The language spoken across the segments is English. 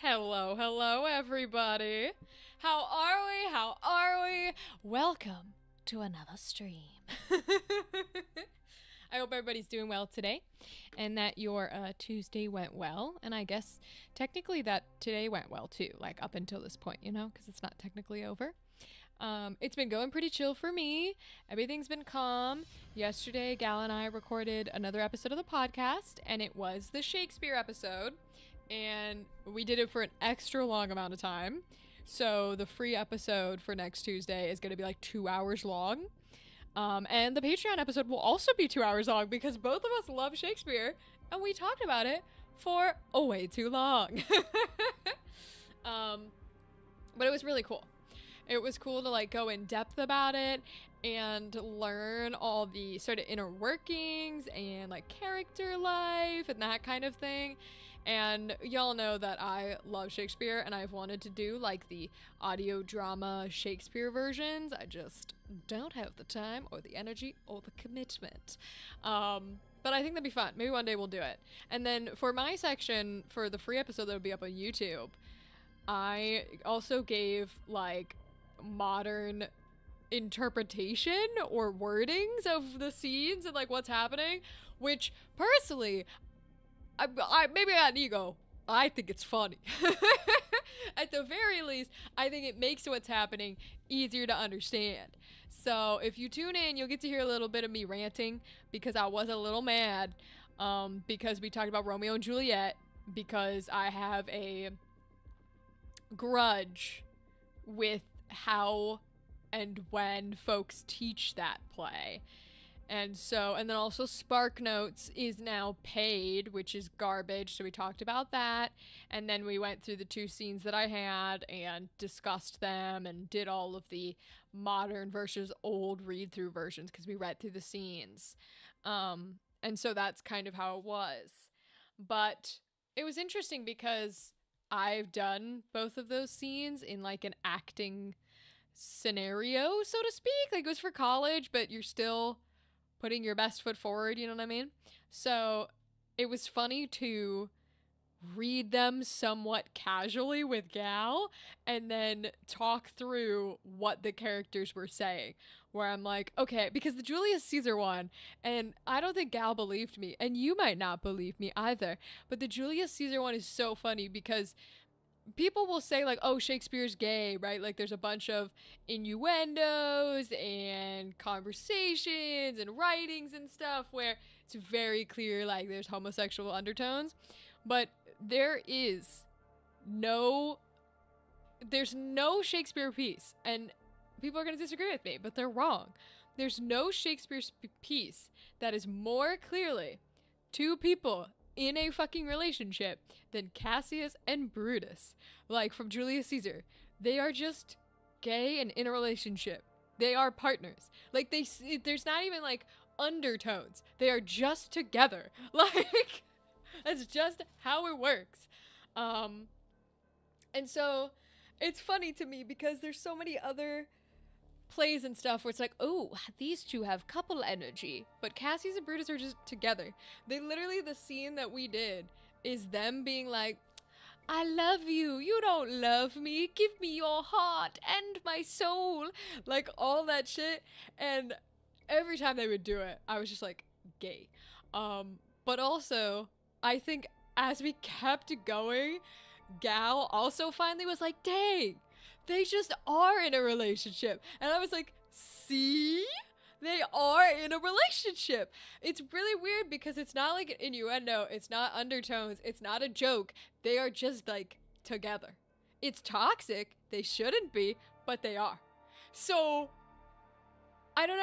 Hello, hello, everybody. How are we? How are we? Welcome to another stream. I hope everybody's doing well today and that your Tuesday went well. And I guess technically that today went well too, like up until this point, because it's not technically over. It's been going pretty chill for me. Everything's been calm. Yesterday, Gal and I recorded another episode of the podcast, and it was the Shakespeare episode. And we did it for an extra long amount of time. So the free episode for next Tuesday is going to be like 2 hours long. And the Patreon episode will also be 2 hours long because both of us love Shakespeare and we talked about it for way too long. But it was really cool. It was cool to like go in depth about it and learn all the sort of inner workings and like character life and that kind of thing. And y'all know that I love Shakespeare and I've wanted to do like the audio drama Shakespeare versions. I just don't have the time or the energy or the commitment. But I think that'd be fun. Maybe one day we'll do it. And then for my section, for the free episode that'll be up on YouTube, I also gave like modern interpretation or wordings of the scenes and like what's happening, which personally, I maybe I got an ego. I think it's funny. At the very least, I think it makes what's happening easier to understand. So if you tune in, you'll get to hear a little bit of me ranting because I was a little mad because we talked about Romeo and Juliet, because I have a grudge with how and when folks teach that play. And then also Spark Notes is now paid, which is garbage. So we talked about that. And then we went through the two scenes that I had and discussed them and did all of the modern versus old read through versions because we read through the scenes. And so that's kind of how it was. But it was interesting because I've done both of those scenes in like an acting scenario, so to speak. Like it was for college, but you're still putting your best foot forward, you know what I mean? So it was funny to read them somewhat casually with Gal and then talk through what the characters were saying, where I'm like, okay, because the Julius Caesar one, and I don't think Gal believed me, and you might not believe me either, but the Julius Caesar one is so funny because people will say like, oh, Shakespeare's gay, right? Like there's a bunch of innuendos and conversations and writings and stuff where it's very clear like there's homosexual undertones, but there's no Shakespeare piece, and people are going to disagree with me, but they're wrong. There's no Shakespeare piece that is more clearly two people in a fucking relationship than Cassius and Brutus. Like from Julius Caesar, they are just gay and in a relationship. They are partners. Like there's not even like undertones. They are just together. Like that's just how it works. And so it's funny to me because there's so many other plays and stuff where it's like, oh, these two have couple energy, but Cassius and Brutus are just together. They literally, the scene that we did is them being like, I love you, you don't love me, give me your heart and my soul, like all that shit. And every time they would do it, I was just like, gay. But also I think as we kept going, Gal also finally was like, dang, they just are in a relationship. And I was like, see? They are in a relationship. It's really weird because it's not like an innuendo. It's not undertones. It's not a joke. They are just like together. It's toxic. They shouldn't be, but they are. So I don't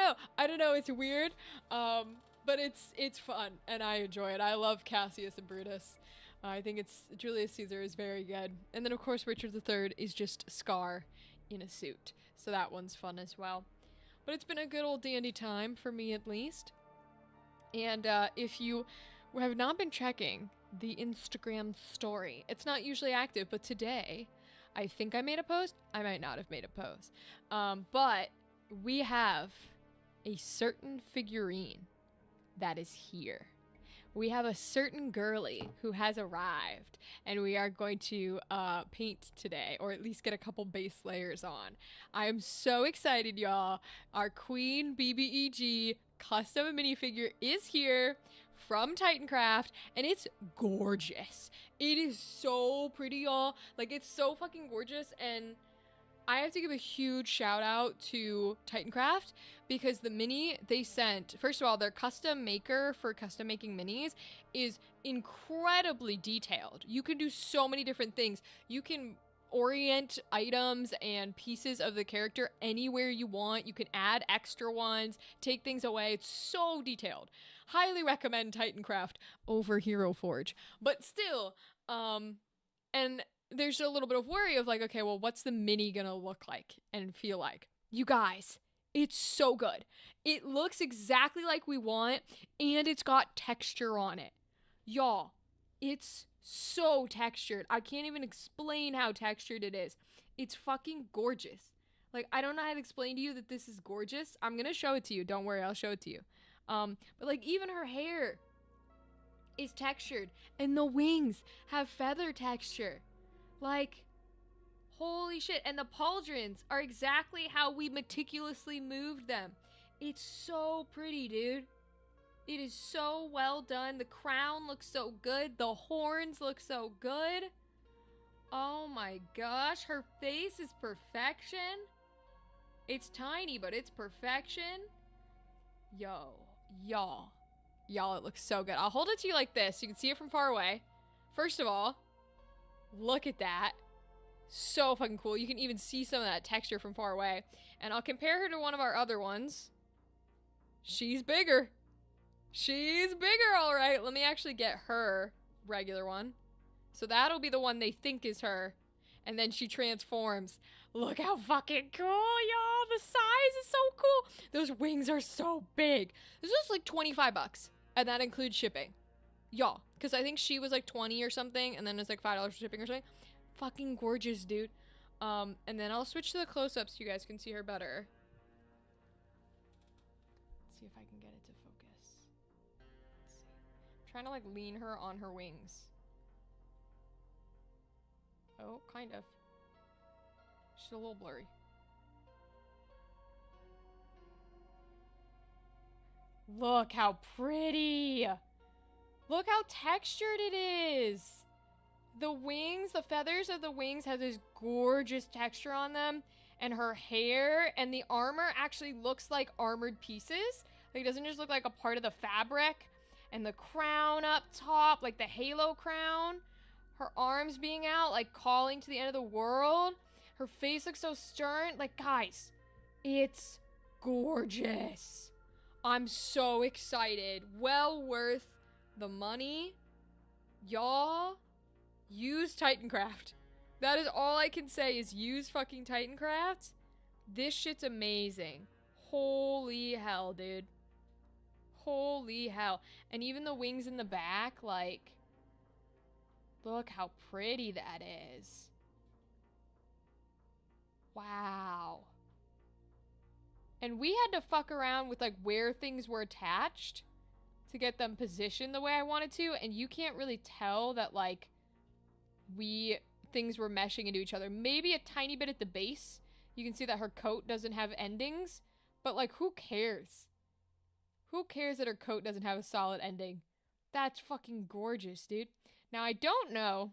know. It's weird. But it's fun and I enjoy it. I love Cassius and Brutus. I think Julius Caesar is very good. And then, of course, Richard III is just Scar in a suit. So that one's fun as well. But it's been a good old dandy time, for me at least. And if you have not been checking the Instagram story, it's not usually active, but today, I think I made a post. I might not have made a post. But we have a certain figurine that is here. we have a certain girly who has arrived, and we are going to paint today, or at least get a couple base layers on. I am so excited, y'all. Our Queen BBEG custom minifigure is here from Titancraft, and it's gorgeous. It is so pretty, y'all. Like, it's so fucking gorgeous, and I have to give a huge shout out to Titancraft because the mini they sent, first of all, their custom maker for custom making minis is incredibly detailed. You can do so many different things. You can orient items and pieces of the character anywhere you want. You can add extra ones, take things away. It's so detailed. Highly recommend Titancraft over Hero Forge. But still, and there's a little bit of worry of like, okay, well, what's the mini gonna look like and feel like? You guys, it's so good. It looks exactly like we want, and it's got texture on it. Y'all, it's so textured. I can't even explain how textured it is. It's fucking gorgeous. Like, I don't know how to explain to you that this is gorgeous. I'm gonna show it to you. Don't worry, I'll show it to you. But like, even her hair is textured, and the wings have feather texture. Like, holy shit. And the pauldrons are exactly how we meticulously moved them. It's so pretty, dude. It is so well done. The crown looks so good. The horns look so good. Oh my gosh. Her face is perfection. It's tiny, but it's perfection. Yo, y'all. Y'all, it looks so good. I'll hold it to you like this. You can see it from far away. First of all, look at that. So fucking cool. You can even see some of that texture from far away. And I'll compare her to one of our other ones. She's bigger. She's bigger, all right. Let me actually get her regular one. So that'll be the one they think is her. And then she transforms. Look how fucking cool, y'all. The size is so cool. Those wings are so big. This is like 25 bucks. And that includes shipping. Y'all, because I think she was like 20 or something, and then it's like $5 for shipping or something. Fucking gorgeous, dude. And then I'll switch to the close-ups so you guys can see her better. Let's see if I can get it to focus. Let's see. I'm trying to like lean her on her wings. Oh, kind of. She's a little blurry. Look how pretty. Look how textured it is. The wings, the feathers of the wings have this gorgeous texture on them. And her hair and the armor actually looks like armored pieces. Like, it doesn't just look like a part of the fabric. And the crown up top, like the halo crown. Her arms being out, like calling to the end of the world. Her face looks so stern. Like, guys, it's gorgeous. I'm so excited. Well worth the money. Y'all, use Titancraft. That is all I can say is use fucking Titancraft. This shit's amazing. Holy hell, dude. Holy hell. And even the wings in the back, like, look how pretty that is. Wow. And we had to fuck around with like where things were attached to get them positioned the way I wanted to, and you can't really tell that like things were meshing into each other. Maybe a tiny bit at the base. You can see that her coat doesn't have endings, but like, who cares? Who cares that her coat doesn't have a solid ending? That's fucking gorgeous, dude. Now, I don't know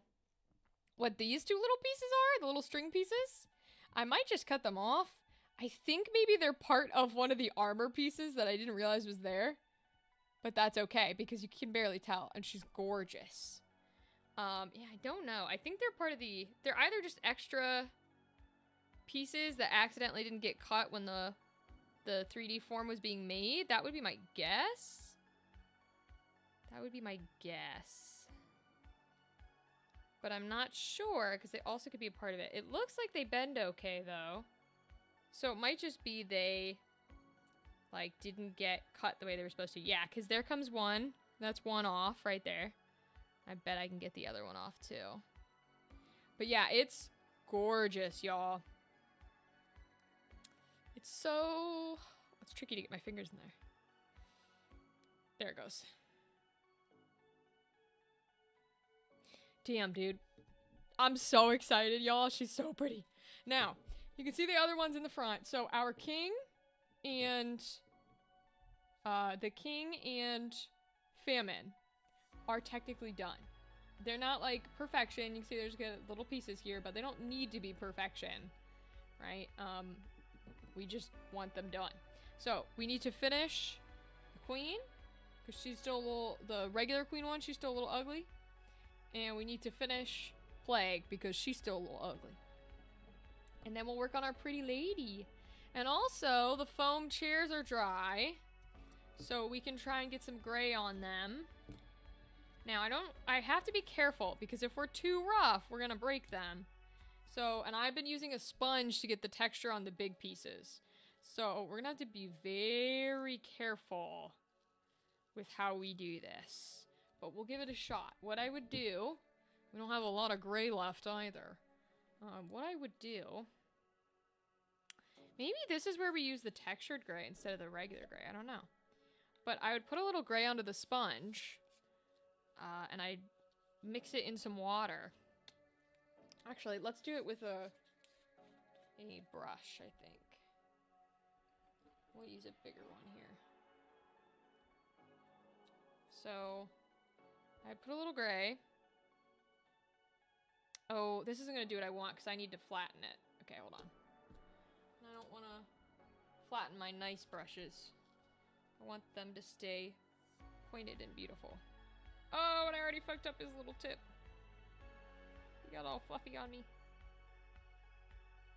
what these two little pieces are, the little string pieces. I might just cut them off. I think maybe they're part of one of the armor pieces that I didn't realize was there. But that's okay, because you can barely tell, and she's gorgeous. Yeah, I don't know. I think they're part of they're either just extra pieces that accidentally didn't get cut when the 3D form was being made. That would be my guess. That would be my guess. But I'm not sure, because they also could be a part of it. It looks like they bend okay, though. So it might just be they, like, didn't get cut the way they were supposed to. Yeah, because there comes one. That's one off right there. I bet I can get the other one off, too. But yeah, it's gorgeous, y'all. It's so... It's tricky to get my fingers in there. There it goes. Damn, dude. I'm so excited, y'all. She's so pretty. Now, you can see the other ones in the front. So our king and the king and famine are technically done. They're not like perfection. You can see there's little pieces here, but they don't need to be perfection, right? We just want them done. So we need to finish the queen because she's still a little, the regular queen one, she's still a little ugly. And we need to finish Plague because she's still a little ugly. And then we'll work on our pretty lady. And also, the foam chairs are dry, so we can try and get some gray on them. Now, I have to be careful, because if we're too rough, we're gonna break them. So, and I've been using a sponge to get the texture on the big pieces. So, we're gonna have to be very careful with how we do this. But we'll give it a shot. What I would do, we don't have a lot of gray left either. What I would do, maybe this is where we use the textured gray instead of the regular gray, I don't know. But I would put a little gray onto the sponge, and I'd mix it in some water. Actually, let's do it with a brush, I think. We'll use a bigger one here. So, I put a little gray. Oh, this isn't going to do what I want because I need to flatten it. Okay, hold on. I don't want to flatten my nice brushes. I want them to stay pointed and beautiful. Oh, and I already fucked up his little tip. He got all fluffy on me.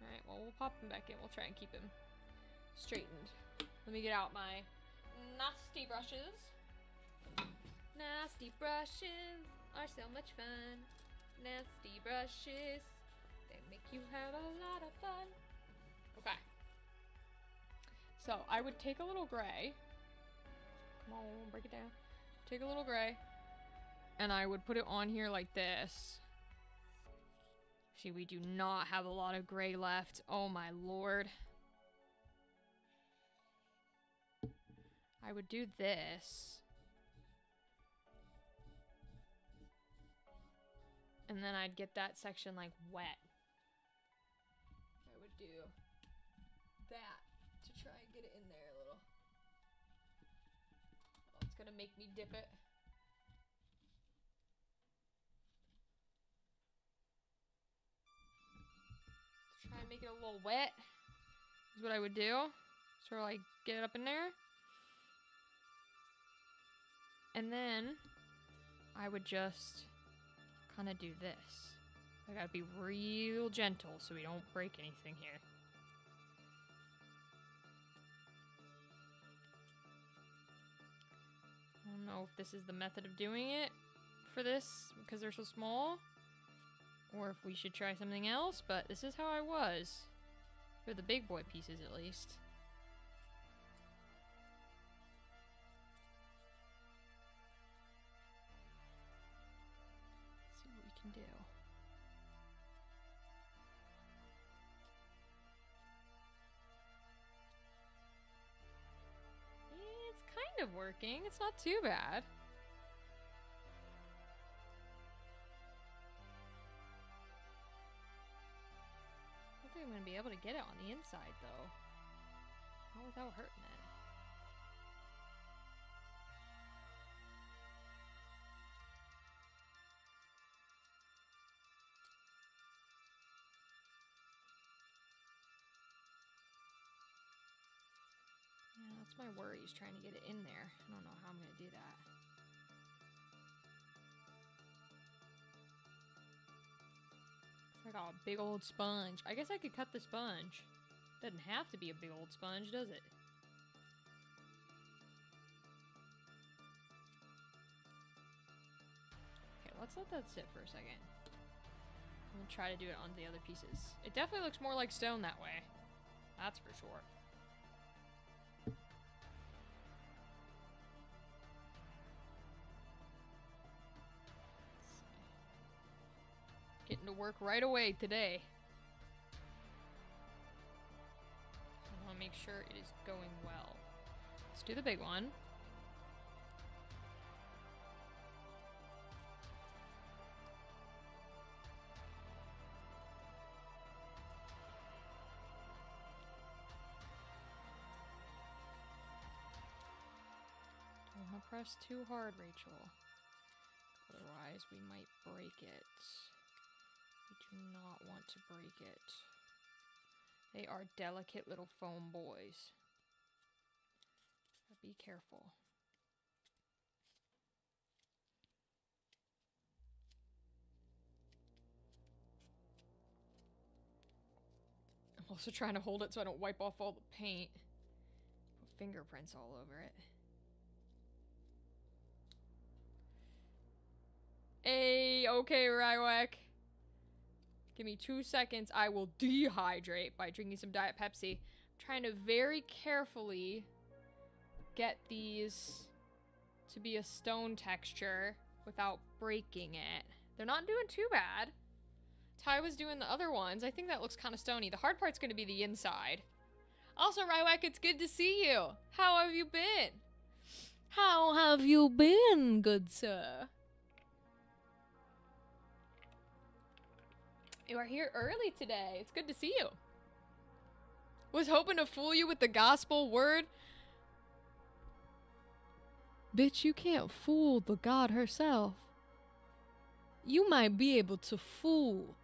Alright, well, we'll pop him back in. We'll try and keep him straightened. Let me get out my nasty brushes. Nasty brushes are so much fun. Nasty brushes, they make you have a lot of fun. Okay. So, I would take a little gray. Come on, break it down. Take a little gray. And I would put it on here like this. See, we do not have a lot of gray left. Oh my lord. I would do this. And then I'd get that section like wet. I would do that to try and get it in there a little. Oh, it's gonna make me dip it. To try and make it a little wet is what I would do. Sort of like get it up in there. And then I would just kind of do this. I gotta be real gentle so we don't break anything here. I don't know if this is the method of doing it for this because they're so small, or if we should try something else, but this is how I was for the big boy pieces at least. Can do. It's kind of working. It's not too bad. I don't think I'm going to be able to get it on the inside though. Not without hurting it. Yeah, that's my worry, is trying to get it in there. I don't know how I'm going to do that. It's like a big old sponge. I guess I could cut the sponge. Doesn't have to be a big old sponge, does it? Okay, let's let that sit for a second. I'm going to try to do it on the other pieces. It definitely looks more like stone that way. That's for sure. Getting to work right away today. I want to make sure it is going well. Let's do the big one. want to press too hard, Rachel. Otherwise, we might break it. We do not want to break it. They are delicate little foam boys. Be careful. I'm also trying to hold it so I don't wipe off all the paint. Put fingerprints all over it. Hey, okay, Rywak. Give me 2 seconds. I will dehydrate by drinking some Diet Pepsi. I'm trying to very carefully get these to be a stone texture without breaking it. They're not doing too bad. Ty was doing the other ones. I think that looks kind of stony. The hard part's going to be the inside. Also, Rywak, it's good to see you. How have you been? How have you been, good sir? You are here early today. It's good to see you. Was hoping to fool you with the gospel word. Bitch, you can't fool the God herself. You might be able to fool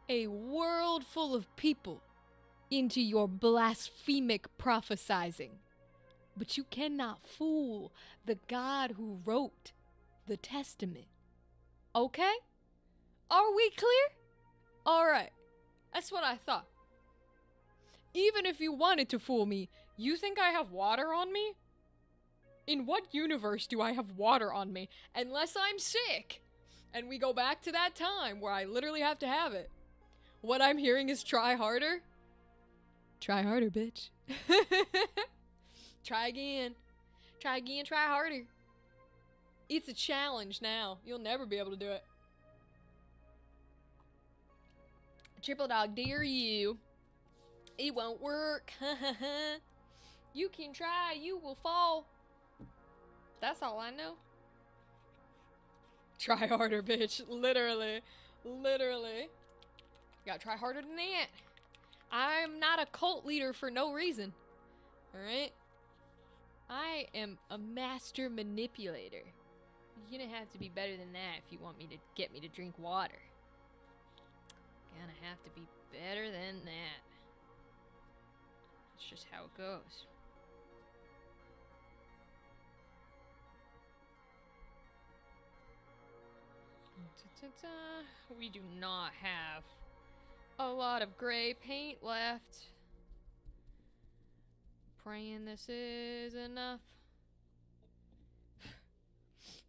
a world full of people into your blasphemic prophesizing. But you cannot fool the God who wrote the Testament. Okay? Are we clear? Alright. That's what I thought. Even if you wanted to fool me, you think I have water on me? In what universe do I have water on me? Unless I'm sick. And we go back to that time where I literally have to have it. What I'm hearing is try harder. Try harder, bitch. Try again. Try again, try harder. It's a challenge now. You'll never be able to do it. Triple dog, dare you. It won't work. You can try, you will fall. That's all I know. Try harder, bitch. Literally. Literally. You gotta try harder than that. I'm not a cult leader for no reason. Alright? I am a master manipulator. You're gonna have to be better than that if you want me to get me to drink water. Gonna have to be better than that. That's just how it goes. We do not have a lot of gray paint left. Praying this is enough.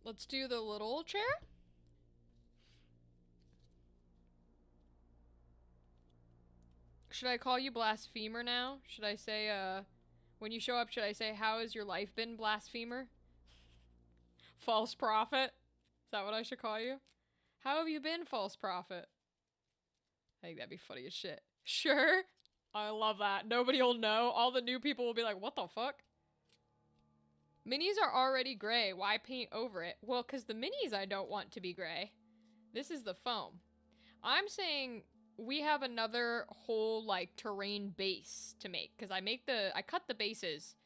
Let's do the little chair. Should I call you Blasphemer now? Should I say, when you show up, should I say, how has your life been, Blasphemer? False prophet? Is that what I should call you? How have you been, false prophet? I think that'd be funny as shit. Sure. I love that. Nobody will know. All the new people will be like, what the fuck? Minis are already gray. Why paint over it? Well, because the minis I don't want to be gray. This is the foam. I'm saying we have another whole, like, terrain base to make. Because I cut the bases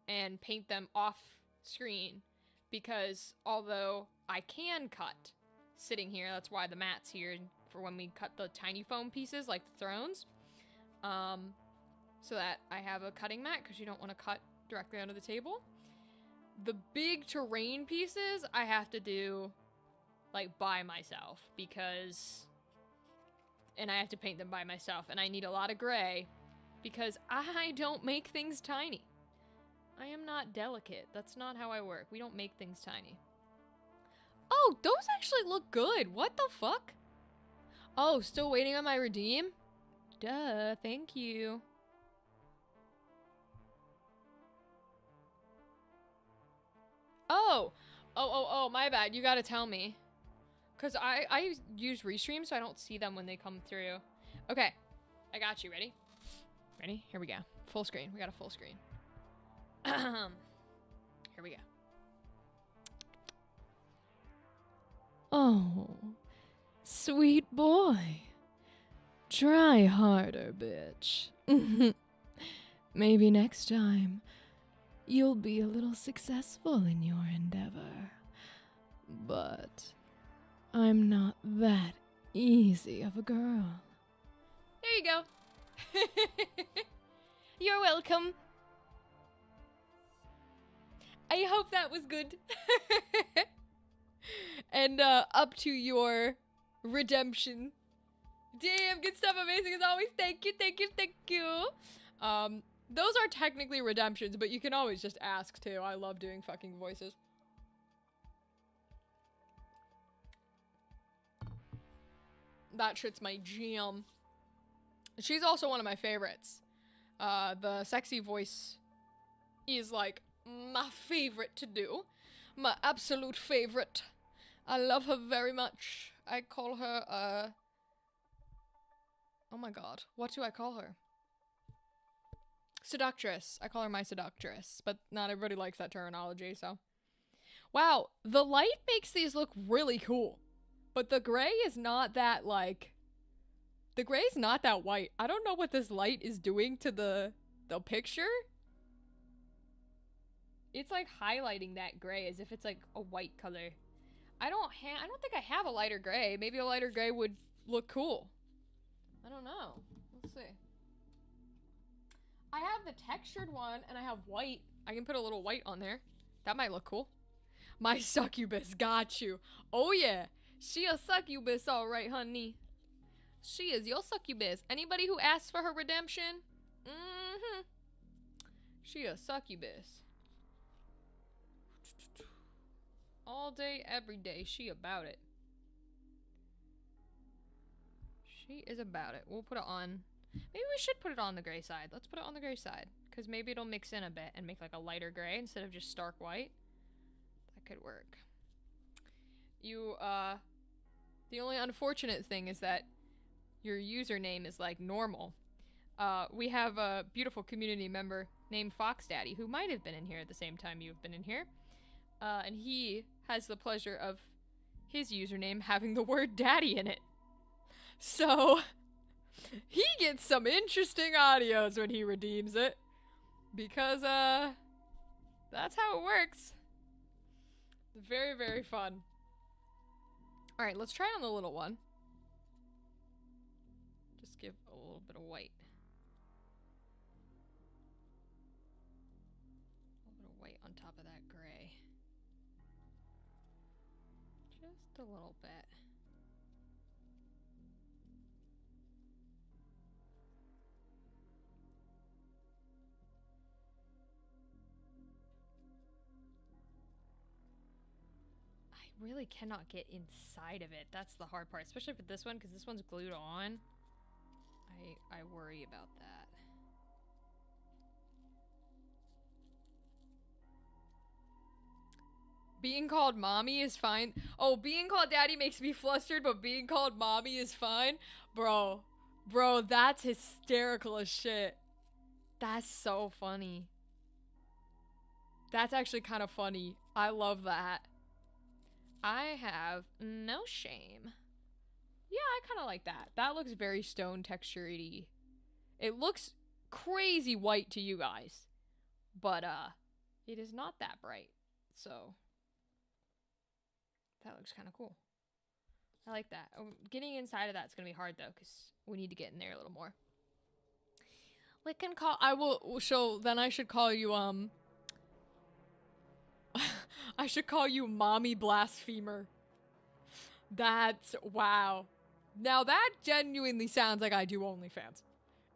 and paint them off screen. Because although I can cut sitting here, that's why the mat's here for when we cut the tiny foam pieces, like the thrones. So that I have a cutting mat, because you don't want to cut directly under the table. The big terrain pieces I have to do, like, by myself, because... And I have to paint them by myself, and I need a lot of gray, because I don't make things tiny. I am not delicate. That's not how I work. We don't make things tiny. Oh, those actually look good. What the fuck? Oh, still waiting on my redeem? Duh, thank you. Oh, my bad. You gotta tell me. Because I use Restream, so I don't see them when they come through. Okay, I got you. Ready? Ready? Here we go. Full screen. We got a full screen. Here we go. Oh, sweet boy. Try harder, bitch. Maybe next time you'll be a little successful in your endeavor. But I'm not that easy of a girl. There you go. You're welcome. I hope that was good. And up to your redemption. Damn, good stuff, amazing as always. Thank you, thank you, thank you. Those are technically redemptions, but you can always just ask too. I love doing fucking voices. That shit's my jam. She's also one of my favorites. The sexy voice is like my favorite to do. My absolute favorite. I love her very much. I call her, oh my god. What do I call her? Seductress. I call her my seductress. But not everybody likes that terminology, so. Wow, the light makes these look really cool. But the gray is not that, like... The gray's not that white. I don't know what this light is doing to the picture. It's like highlighting that gray as if it's like a white color. I don't think I have a lighter gray. Maybe a lighter gray would look cool. I don't know. Let's see. I have the textured one and I have white. I can put a little white on there. That might look cool. My succubus got you. Oh yeah. She a succubus, alright, honey. She is your succubus. Anybody who asks for her redemption? Mm-hmm. She a succubus. All day, every day, she about it. She is about it. We'll put it on. Maybe we should put it on the gray side. Let's put it on the gray side. Because maybe it'll mix in a bit and make like a lighter gray instead of just stark white. That could work. The only unfortunate thing is that your username is like normal. We have a beautiful community member named Fox Daddy who might have been in here at the same time you've been in here. And he has the pleasure of his username having the word daddy in it. So, he gets some interesting audios when he redeems it. Because, that's how it works. Very, very fun. Alright, let's try on the little one. Just give a little bit of white. A little bit of white on top of that gray. Just a little bit. I really cannot get inside of it. That's the hard part, especially for this one, because this one's glued on. I worry about that. Being called mommy is fine. Oh, being called daddy makes me flustered, but being called mommy is fine? Bro, that's hysterical as shit. That's so funny. That's actually kind of funny. I love that. I have no shame. Yeah, I kind of like that. That looks very stone texture-y. It looks crazy white to you guys. But, it is not that bright. So, that looks kind of cool. I like that. Getting inside of that's going to be hard, though, because we need to get in there a little more. We can call... then I should call you, I should call you Mommy Blasphemer. That's... wow. Now that genuinely sounds like I do OnlyFans.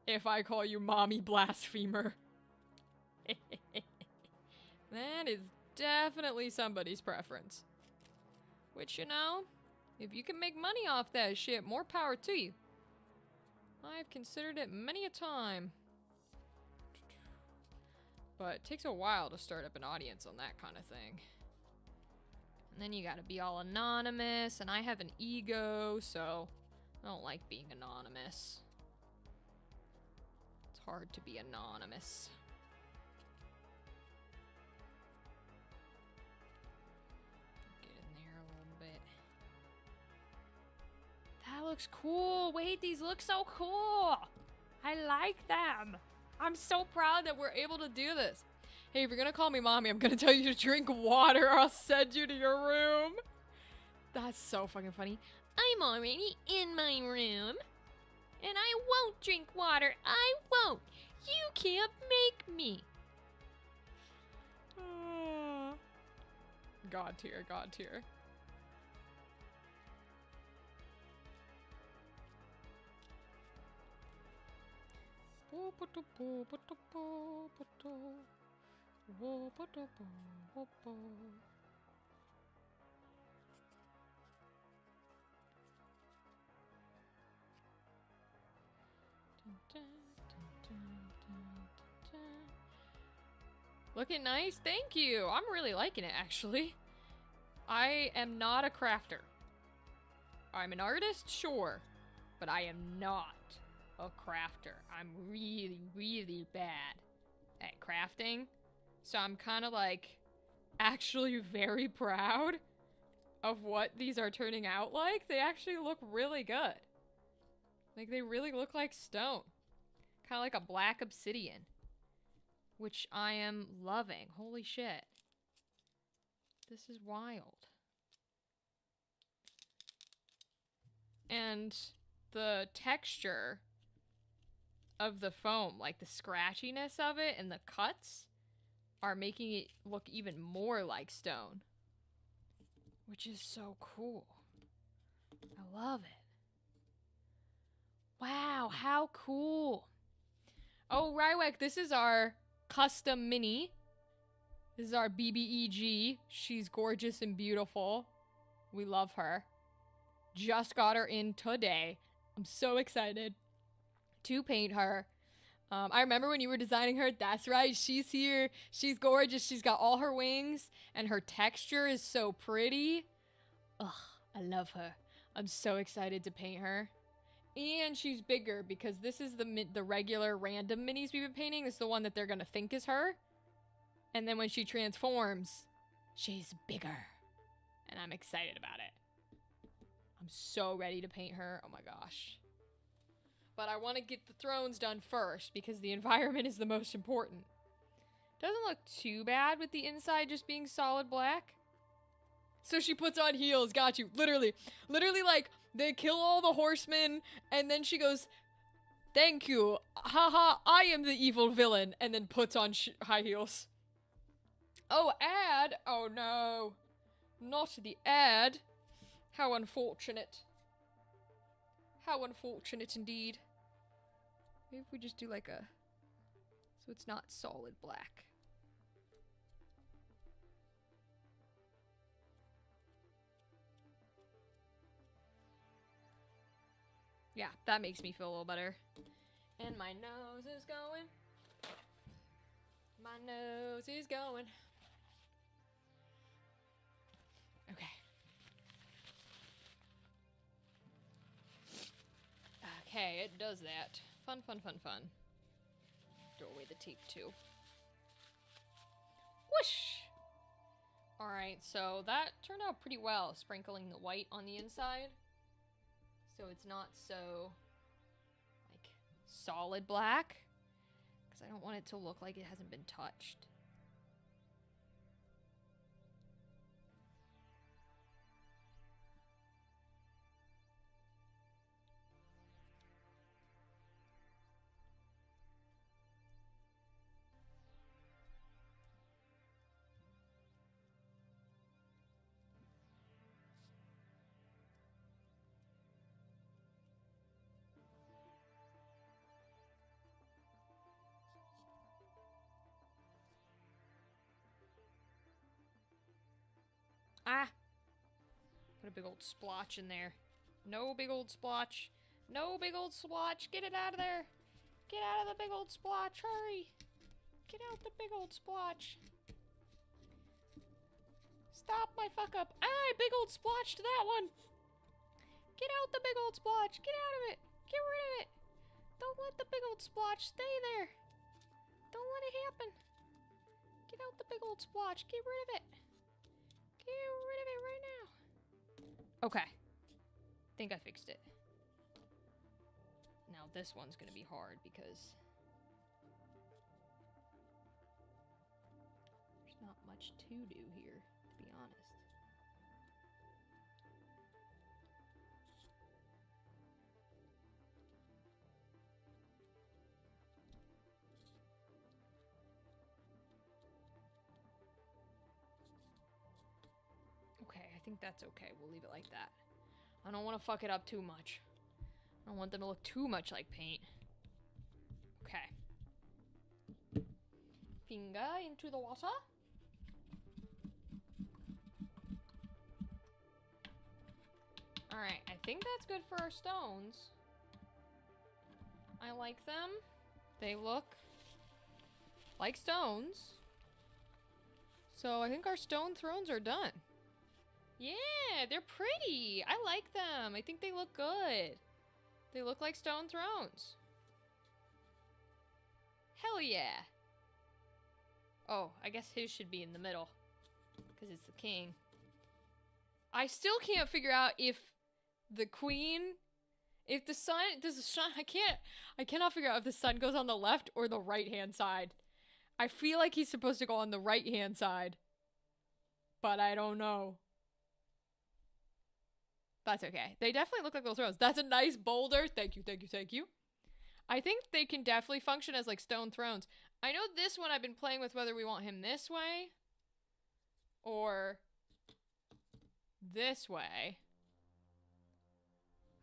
If I call you Mommy Blasphemer. That is definitely somebody's preference. Which, you know, if you can make money off that shit, more power to you. I've considered it many a time. But it takes a while to start up an audience on that kind of thing. And then you gotta be all anonymous, and I have an ego, so I don't like being anonymous. It's hard to be anonymous. Get in there a little bit. That looks cool. Wait, these look so cool. I like them. I'm so proud that we're able to do this. Hey, if you're gonna call me mommy, I'm gonna tell you to drink water or I'll send you to your room. That's so fucking funny. I'm already in my room. And I won't drink water. I won't. You can't make me. God tier, God tier. Looking nice, thank you. I'm really liking it, actually. I am not a crafter. I'm an artist, sure, but I am not a crafter. I'm really, really bad at crafting. So I'm kind of like actually very proud of what these are turning out like. They actually look really good. Like they really look like stone. Kind of like a black obsidian. Which I am loving. Holy shit. This is wild. And the texture of the foam, like the scratchiness of it and the cuts, are making it look even more like stone. Which is so cool. I love it. Wow, how cool. Oh, Rywek, this is our custom mini. This is our BBEG. She's gorgeous and beautiful. We love her. Just got her in today. I'm so excited to paint her. I remember when you were designing her. That's right. She's here. She's gorgeous. She's got all her wings and her texture is so pretty. Ugh, I love her. I'm so excited to paint her. And she's bigger because this is the regular random minis we've been painting. This is the one that they're going to think is her. And then when she transforms, she's bigger. And I'm excited about it. I'm so ready to paint her. Oh my gosh. But I want to get the thrones done first because the environment is the most important. Doesn't look too bad with the inside just being solid black. So she puts on heels. Got you. Literally like they kill all the horsemen and then she goes, "Thank you. Haha, I am the evil villain." And then puts on high heels. Oh, ad. Oh no. Not the ad. How unfortunate. How unfortunate indeed. Maybe if we just do like a... So it's not solid black. Yeah, that makes me feel a little better. And my nose is going. My nose is going. Okay. Okay, it does that. Fun, fun, fun, fun. Throw away the tape too. Whoosh! Alright, so that turned out pretty well, sprinkling the white on the inside. So it's not so, like, solid black. Because I don't want it to look like it hasn't been touched. Ah! Put a big old splotch in there. No big old splotch. No big old splotch. Get it out of there. Get out of the big old splotch. Hurry. Get out the big old splotch. Stop my fuck up. Ah, big old splotch to that one. Get out the big old splotch. Get out of it. Get rid of it. Don't let the big old splotch stay there. Don't let it happen. Get out the big old splotch. Get rid of it. Get rid of it right now. Okay. Think I fixed it. Now this one's gonna be hard because to do here, to be honest. Okay, I think that's okay. We'll leave it like that. I don't want to fuck it up too much. I don't want them to look too much like paint. Okay. Finger into the water. Alright, I think that's good for our stones. I like them. They look like stones. So I think our stone thrones are done. Yeah, they're pretty. I like them. I think they look good. They look like stone thrones. Hell yeah. Oh, I guess his should be in the middle. Because it's the king. I still can't figure out if the queen... If the sun... Does the sun... I cannot figure out if the sun goes on the left or the right-hand side. I feel like he's supposed to go on the right-hand side. But I don't know. That's okay. They definitely look like little thrones. That's a nice boulder. Thank you, thank you, thank you. I think they can definitely function as like stone thrones. I know this one I've been playing with whether we want him this way or this way.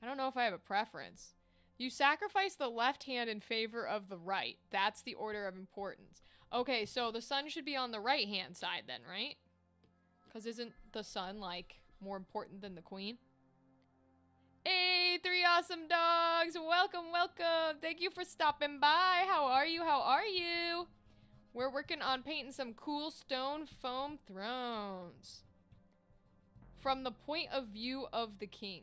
I don't know if I have a preference. You sacrifice the left hand in favor of the right. That's the order of importance. Okay, so the sun should be on the right hand side then, right? Because isn't the sun like more important than the queen? Hey, 3 awesome dogs! Welcome, welcome! Thank you for stopping by. How are you? How are you? We're working on painting some cool stone foam thrones. From the point of view of the king.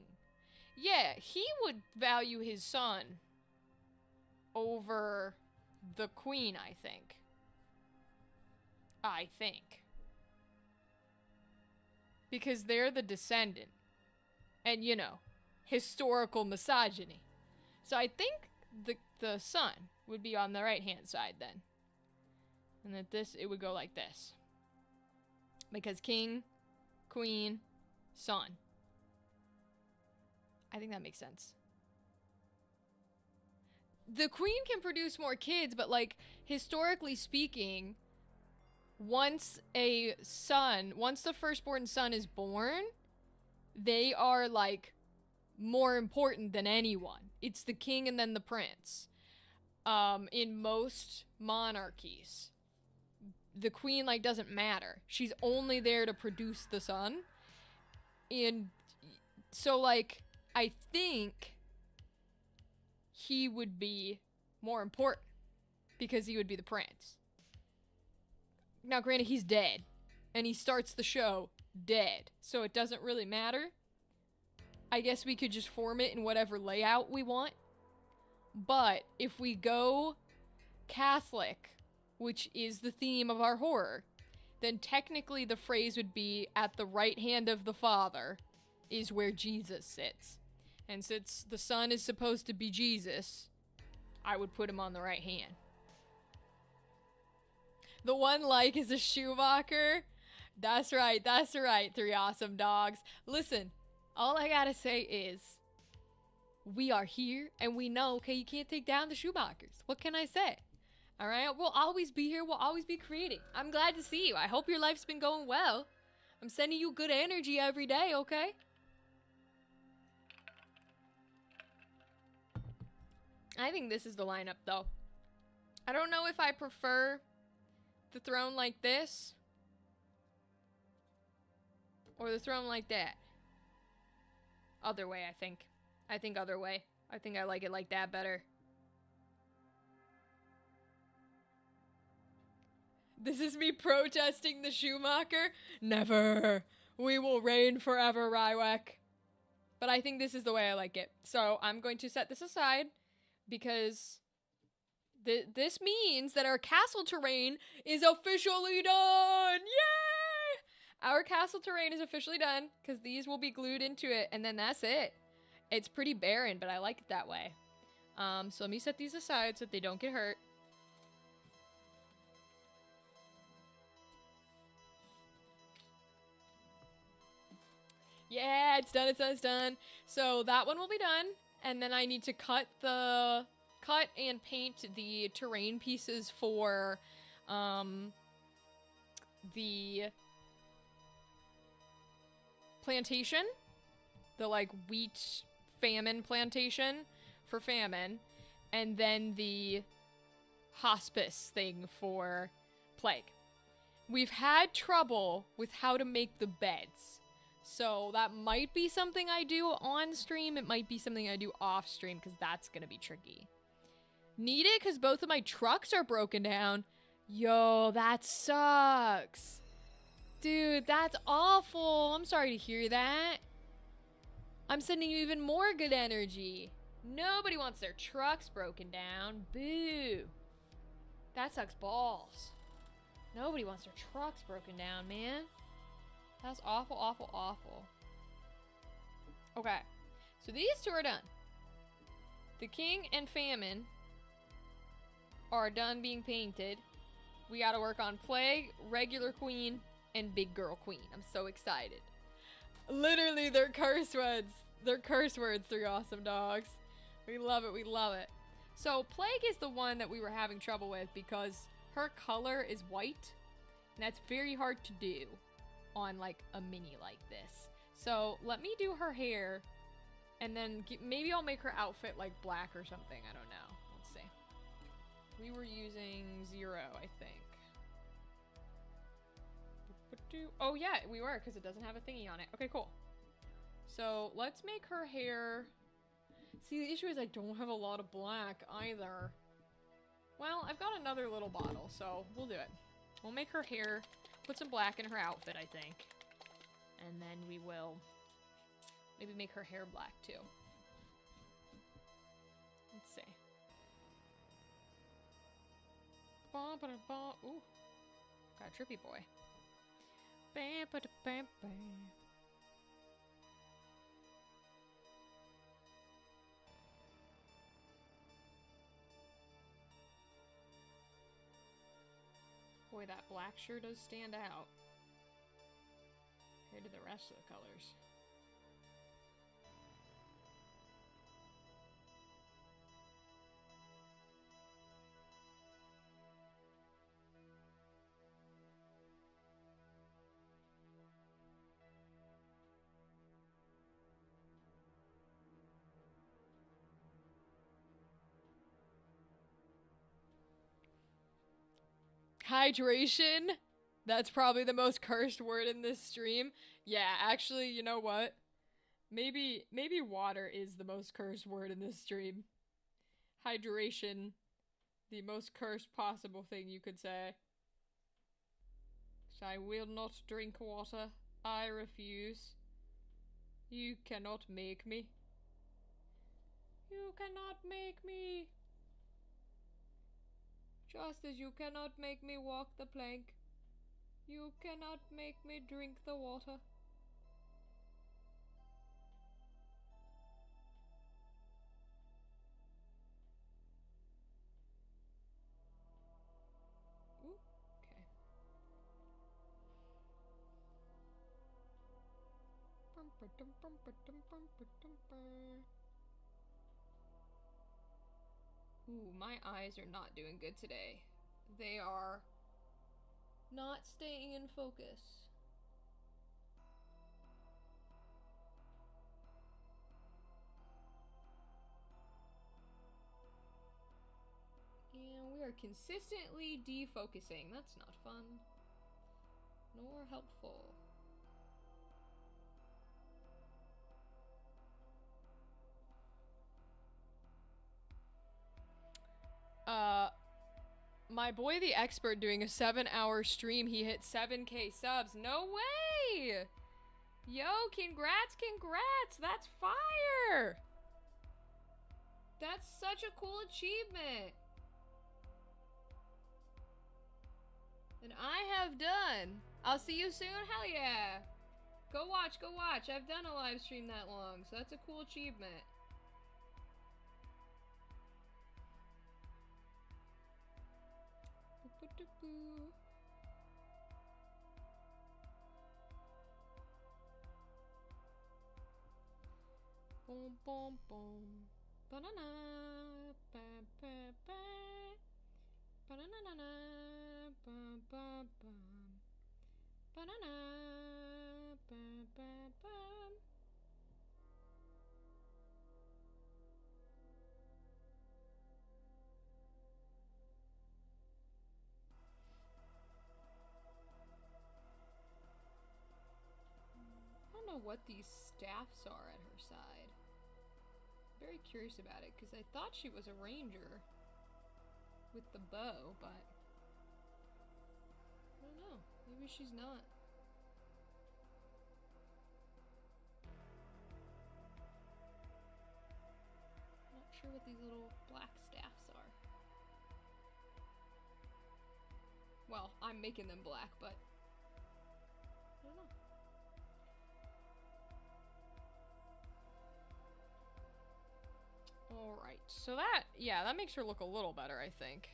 Yeah, he would value his son over the queen, I think. I think. Because they're the descendant. And, you know, historical misogyny. So I think the son would be on the right-hand side then. And that it would go like this. Because king, queen, son. I think that makes sense. The queen can produce more kids, but like, historically speaking, once the firstborn son is born, they are like more important than anyone. It's the king and then the prince. In most monarchies, the queen like doesn't matter. She's only there to produce the son. And so like, I think he would be more important because he would be the prince. Now, granted, he's dead, and he starts the show dead, so it doesn't really matter. I guess we could just form it in whatever layout we want. But if we go Catholic, which is the theme of our horror, then technically the phrase would be, at the right hand of the Father is where Jesus sits. And since the son is supposed to be Jesus, I would put him on the right hand. The one like is a Schumacher. That's right, 3 awesome dogs. Listen, all I gotta say is, we are here, and we know, okay, you can't take down the Schumachers. What can I say? Alright, we'll always be here, we'll always be creating. I'm glad to see you. I hope your life's been going well. I'm sending you good energy every day, okay? I think this is the lineup, though. I don't know if I prefer the throne like this or the throne like that. Other way, I think. I think other way. I think I like it like that better. This is me protesting the Schumacher? Never! We will reign forever, Rywek. But I think this is the way I like it. So I'm going to set this aside because this means that our castle terrain is officially done! Yay! Our castle terrain is officially done because these will be glued into it, and then that's it. It's pretty barren, but I like it that way. So let me set these aside so that they don't get hurt. Yeah, it's done, it's done, it's done. So that one will be done. And then I need to cut and paint the terrain pieces for the plantation. The like wheat famine plantation for famine. And then the hospice thing for plague. We've had trouble with how to make the beds. So that might be something I do on stream. It might be something I do off stream because that's going to be tricky. Need it because both of my trucks are broken down. Yo, that sucks. Dude, that's awful. I'm sorry to hear that. I'm sending you even more good energy. Nobody wants their trucks broken down. Boo. That sucks balls. Nobody wants their trucks broken down, man. That's awful, awful, awful. Okay. So these two are done. The King and Famine are done being painted. We gotta work on Plague, Regular Queen, and Big Girl Queen. I'm so excited. Literally, they're curse words. They're curse words, 3 awesome dogs. We love it, we love it. So Plague is the one that we were having trouble with because her color is white, and that's very hard to do on like a mini like this. So let me do her hair, and then maybe I'll make her outfit like black or something. I don't know. Let's see. We were using 0, I think. Oh yeah, we were, because it doesn't have a thingy on it. Okay, cool. So let's make her hair. See, the issue is I don't have a lot of black either. Well, I've got another little bottle, so we'll do it. We'll make her hair, put some black in her outfit, I think. And then we will maybe make her hair black, too. Let's see. Ooh. Got a trippy boy. Boy, that black sure does stand out compared to the rest of the colors. Hydration? That's probably the most cursed word in this stream. Yeah, actually, you know what? Maybe water is the most cursed word in this stream. Hydration, the most cursed possible thing you could say. I will not drink water. I refuse. You cannot make me. You cannot make me. Just as you cannot make me walk the plank, you cannot make me drink the water. Ooh, okay. Ooh, my eyes are not doing good today. They are not staying in focus. And we are consistently defocusing. That's not fun. Nor helpful. My boy the expert doing a 7-hour stream, he hit 7K subs. No way! Yo, congrats, congrats! That's fire! That's such a cool achievement. And I have done. I'll see you soon? Hell yeah! Go watch, go watch. I've done a live stream that long, so that's a cool achievement. Boom, boom, boom. Ba-na-na. Ba-ba-ba. Ba-na-na-na-na. Ba-ba-bum. Ba-na-na. Ba-ba-bum. I don't know what these staffs are at her side. Very curious about it because I thought she was a ranger with the bow, but I don't know. Maybe she's not. Not sure what these little black staffs are. Well, I'm making them black, but I don't know. Alright, so that makes her look a little better, I think.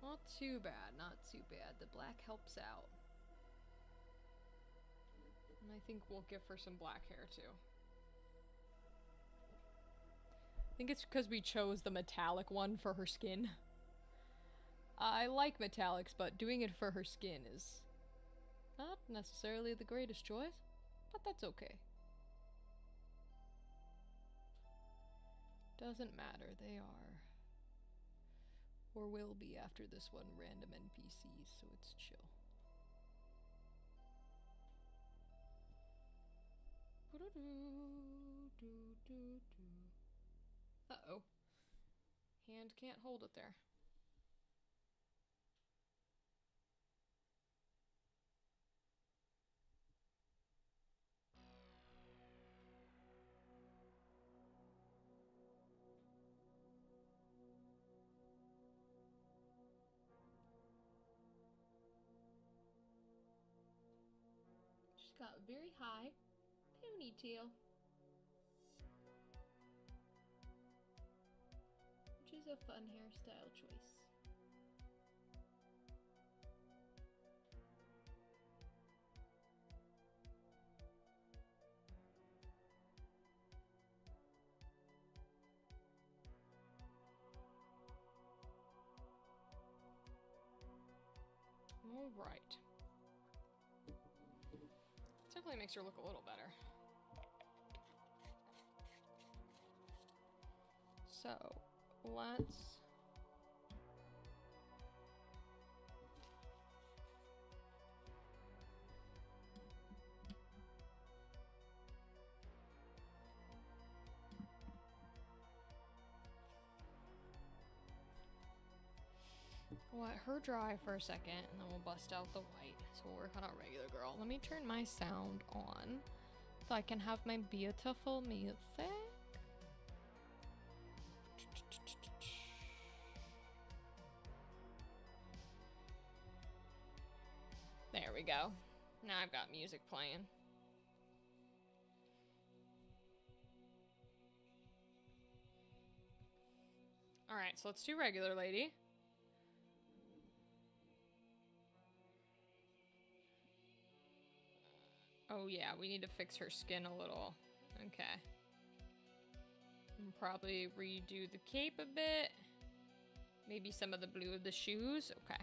Not too bad, not too bad. The black helps out. And I think we'll give her some black hair, too. I think it's because we chose the metallic one for her skin. I like metallics, but doing it for her skin is not necessarily the greatest choice, but that's okay. Doesn't matter, they are, or will be after this one, random NPCs, so it's chill. Uh-oh. Hand can't hold it there. She's got a very high ponytail, which is a fun hairstyle choice. All right. Definitely makes her look a little better. So, let's... let her dry for a second, and then we'll bust out the white. So we'll work on our regular girl. Let me turn my sound on so I can have my beautiful music. There we go. Now I've got music playing. Alright, so let's do regular lady. Oh yeah, we need to fix her skin a little. Okay. And probably redo the cape a bit. Maybe some of the blue of the shoes. Okay.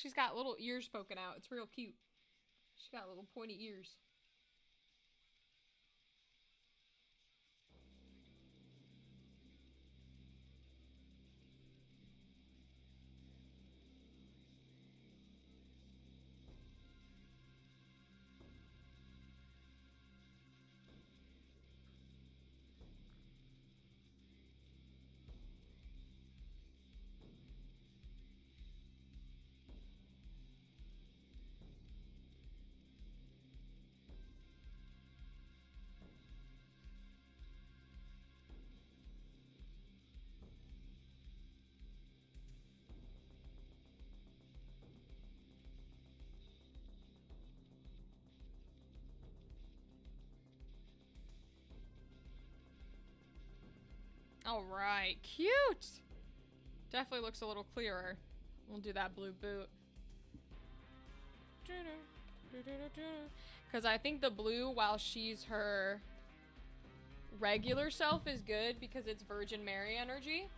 She's got little ears poking out. It's real cute. She's got little pointy ears. Alright, cute! Definitely looks a little clearer. We'll do that blue boot. Because I think the blue, while she's her regular self, is good because it's Virgin Mary energy.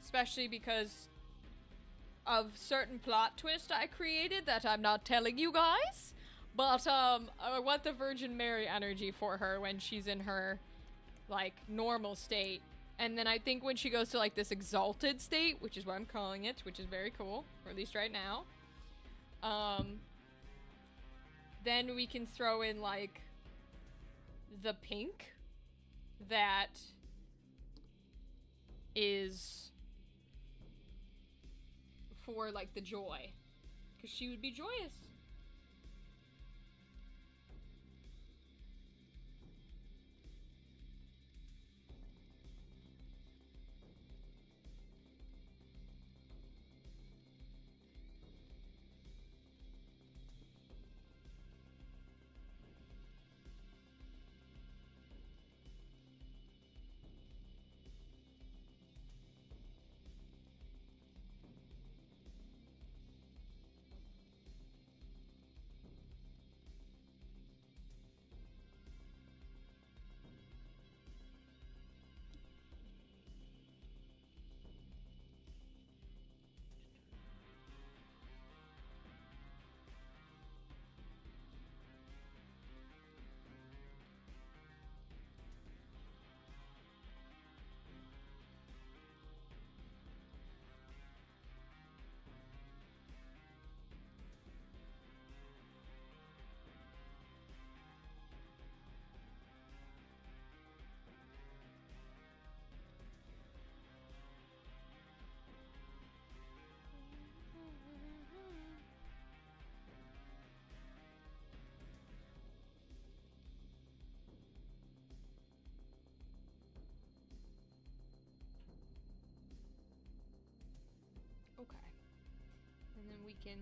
Especially because of certain plot twist I created that I'm not telling you guys. But, I want the Virgin Mary energy for her when she's in her, like, normal state. And then I think when she goes to, like, this exalted state, which is what I'm calling it, which is very cool, or at least right now, then we can throw in, like, the pink that is for, like, the joy. Because she would be joyous. Okay. And then we can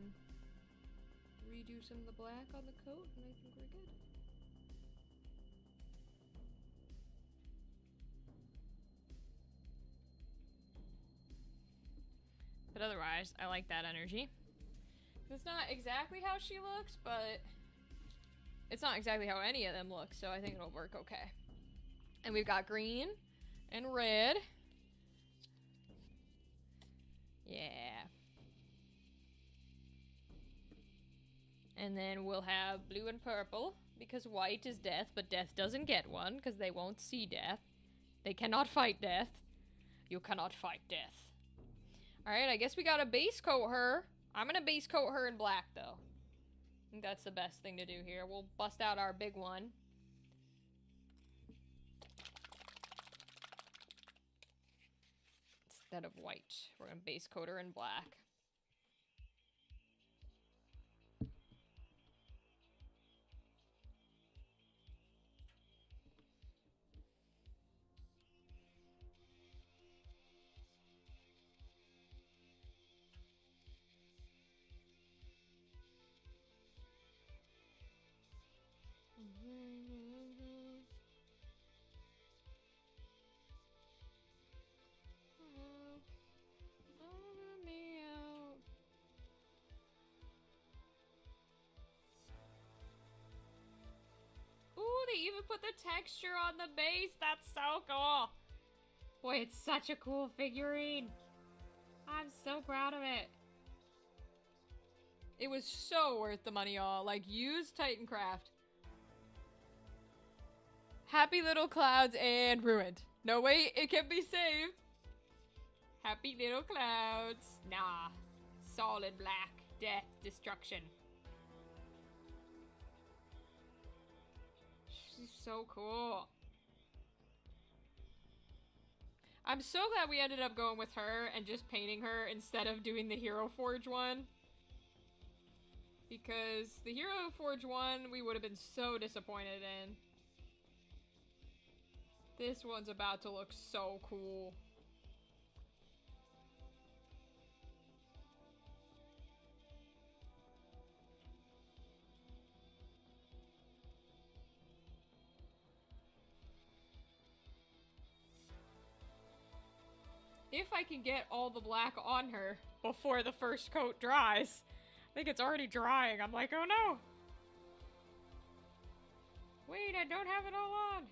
redo some of the black on the coat, and I think we're good. But otherwise, I like that energy. It's not exactly how she looks, but it's not exactly how any of them look, so I think it'll work okay. And we've got green and red. Yeah. And then we'll have blue and purple, because white is death, but death doesn't get one, because they won't see death. They cannot fight death. You cannot fight death. Alright, I guess we gotta base coat her. I'm gonna base coat her in black, though. I think that's the best thing to do here. We'll bust out our big one. Instead of white, we're gonna base coat her in black. They even put the texture on the base. That's so cool. Boy, it's such a cool figurine. I'm so proud of it. It was so worth the money, y'all. Like, use Titancraft. Happy Little Clouds and Ruined. No, wait, it can be saved. Happy Little Clouds. Nah. Solid black. Death. Destruction. She's so cool. I'm so glad we ended up going with her and just painting her instead of doing the Hero Forge one. Because the Hero Forge one, we would have been so disappointed in. This one's about to look so cool. If I can get all the black on her before the first coat dries. I think it's already drying. I'm like, oh no. Wait, I don't have it all on.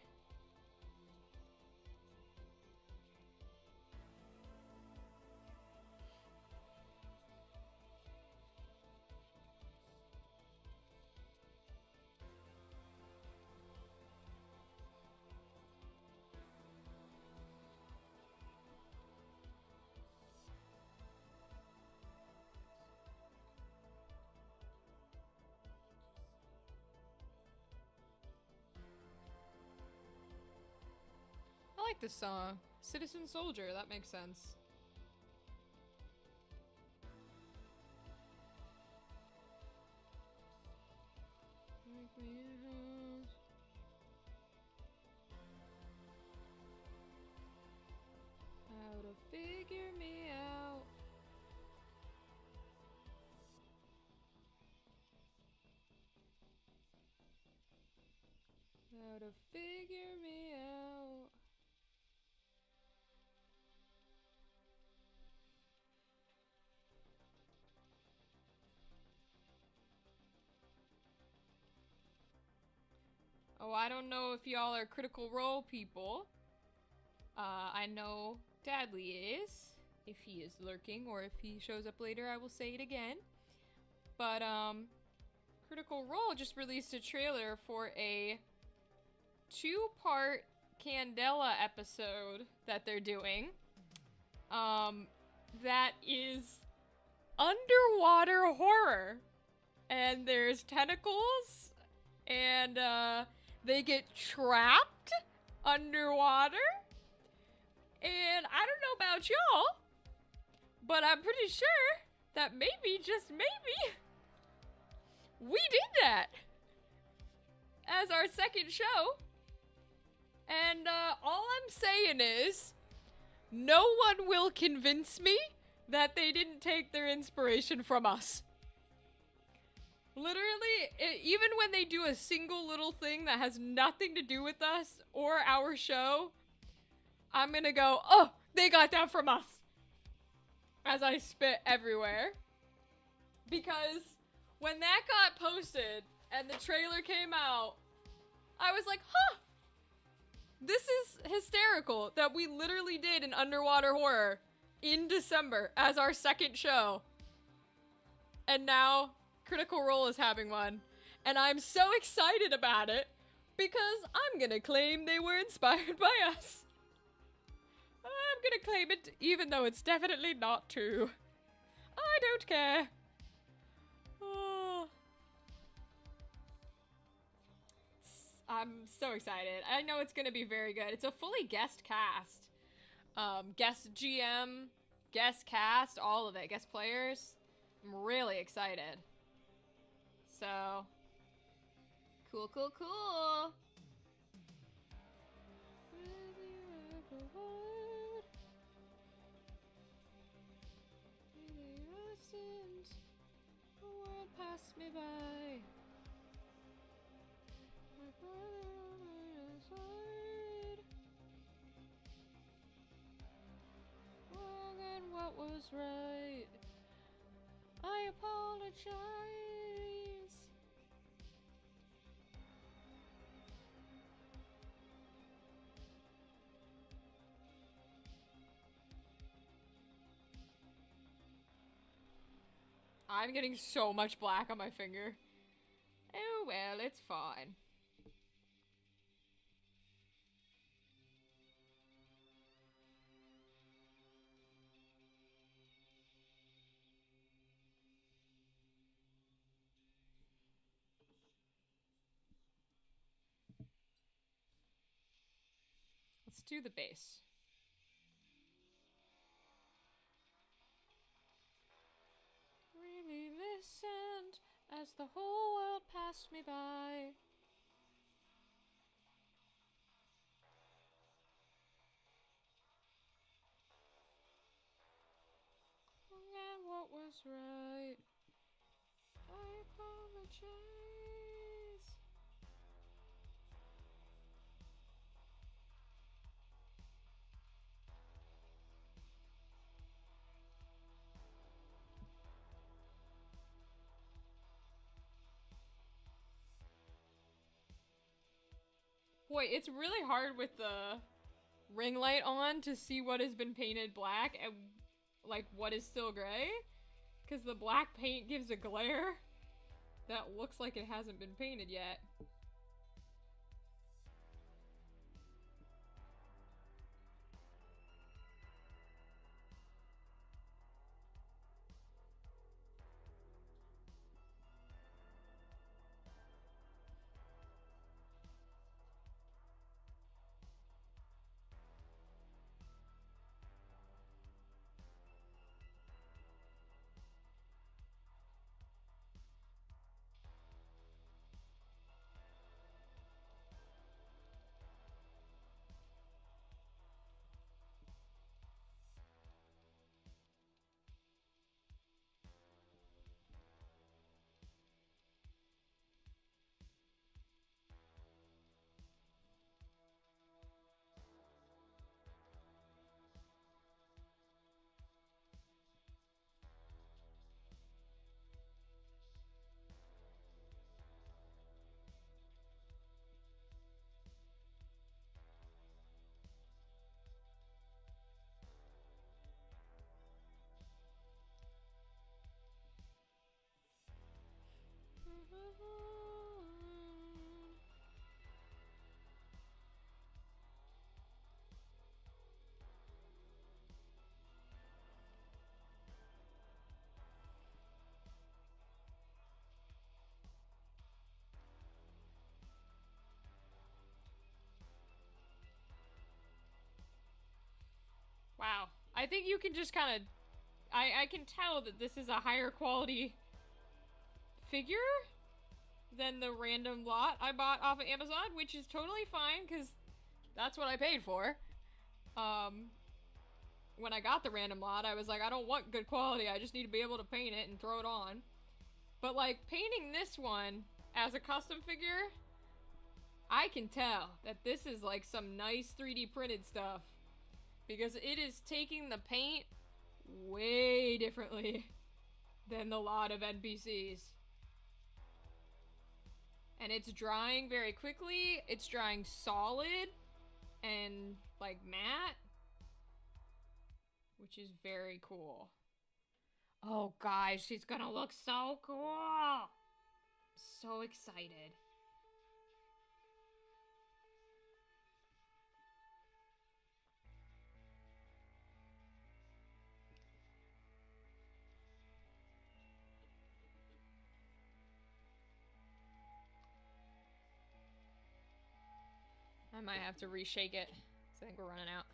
I like this song. Citizen Soldier, that makes sense. Make me a house. How to figure me out. How to figure me out. Oh, I don't know if y'all are Critical Role people. I know Dadley is. If he is lurking or if he shows up later, I will say it again. But, Critical Role just released a trailer for a 2-part Candela episode that they're doing. That is underwater horror. And there's tentacles. And, they get trapped underwater. And I don't know about y'all, but I'm pretty sure that maybe, just maybe, we did that as our second show. And all I'm saying is, no one will convince me that they didn't take their inspiration from us. Literally, even when they do a single little thing that has nothing to do with us or our show, I'm gonna go, oh, they got that from us. As I spit everywhere. Because when that got posted and the trailer came out, I was like, huh. This is hysterical that we literally did an underwater horror in December as our second show. And now Critical Role is having one. And I'm so excited about it because I'm gonna claim they were inspired by us. I'm gonna claim it even though it's definitely not true. I don't care. Oh. I'm so excited. I know it's gonna be very good. It's a fully guest cast. Guest GM, guest cast, all of it. Guest players. I'm really excited. So, cool, cool, cool. The world passed me by. My brother on my side. Wrong and what was right. I apologize. I'm getting so much black on my finger. Oh well, it's fine. Let's do the base. Really listened as the whole world passed me by. And what was right? I apologize. Boy, it's really hard with the ring light on to see what has been painted black and like what is still gray, because the black paint gives a glare that looks like it hasn't been painted yet. Wow. I think you can just kind of... I can tell that this is a higher quality figure than the random lot I bought off of Amazon, which is totally fine, because that's what I paid for. When I got the random lot, I was like, I don't want good quality, I just need to be able to paint it and throw it on. But, like, painting this one as a custom figure, I can tell that this is, like, some nice 3D printed stuff. Because it is taking the paint way differently than the lot of NPCs. And it's drying very quickly. It's drying solid and like matte, which is very cool. Oh guys, she's gonna look so cool. So excited. I might have to reshake it, because I think we're running out.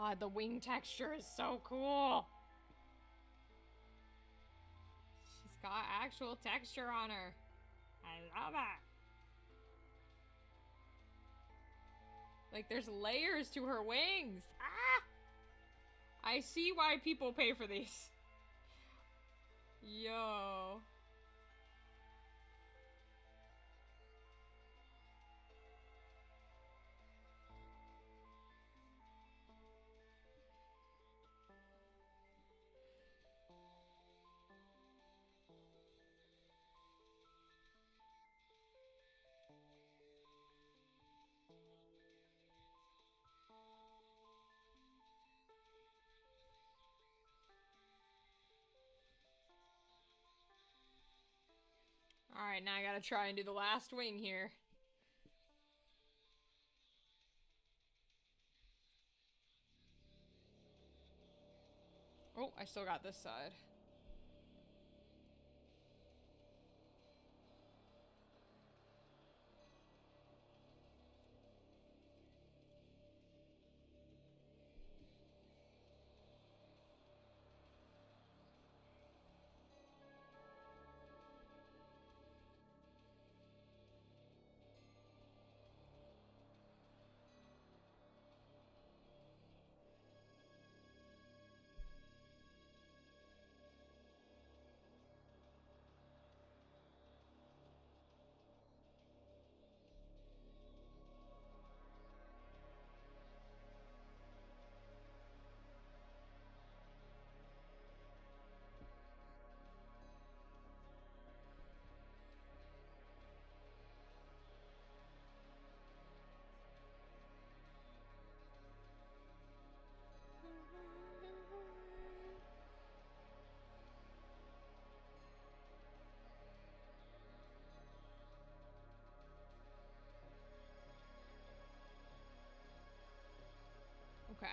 God, the wing texture is so cool. She's got actual texture on her. I love it. Like, there's layers to her wings. Ah! I see why people pay for these. Yo. Alright, now I gotta try and do the last wing here. Oh, I still got this side. Okay.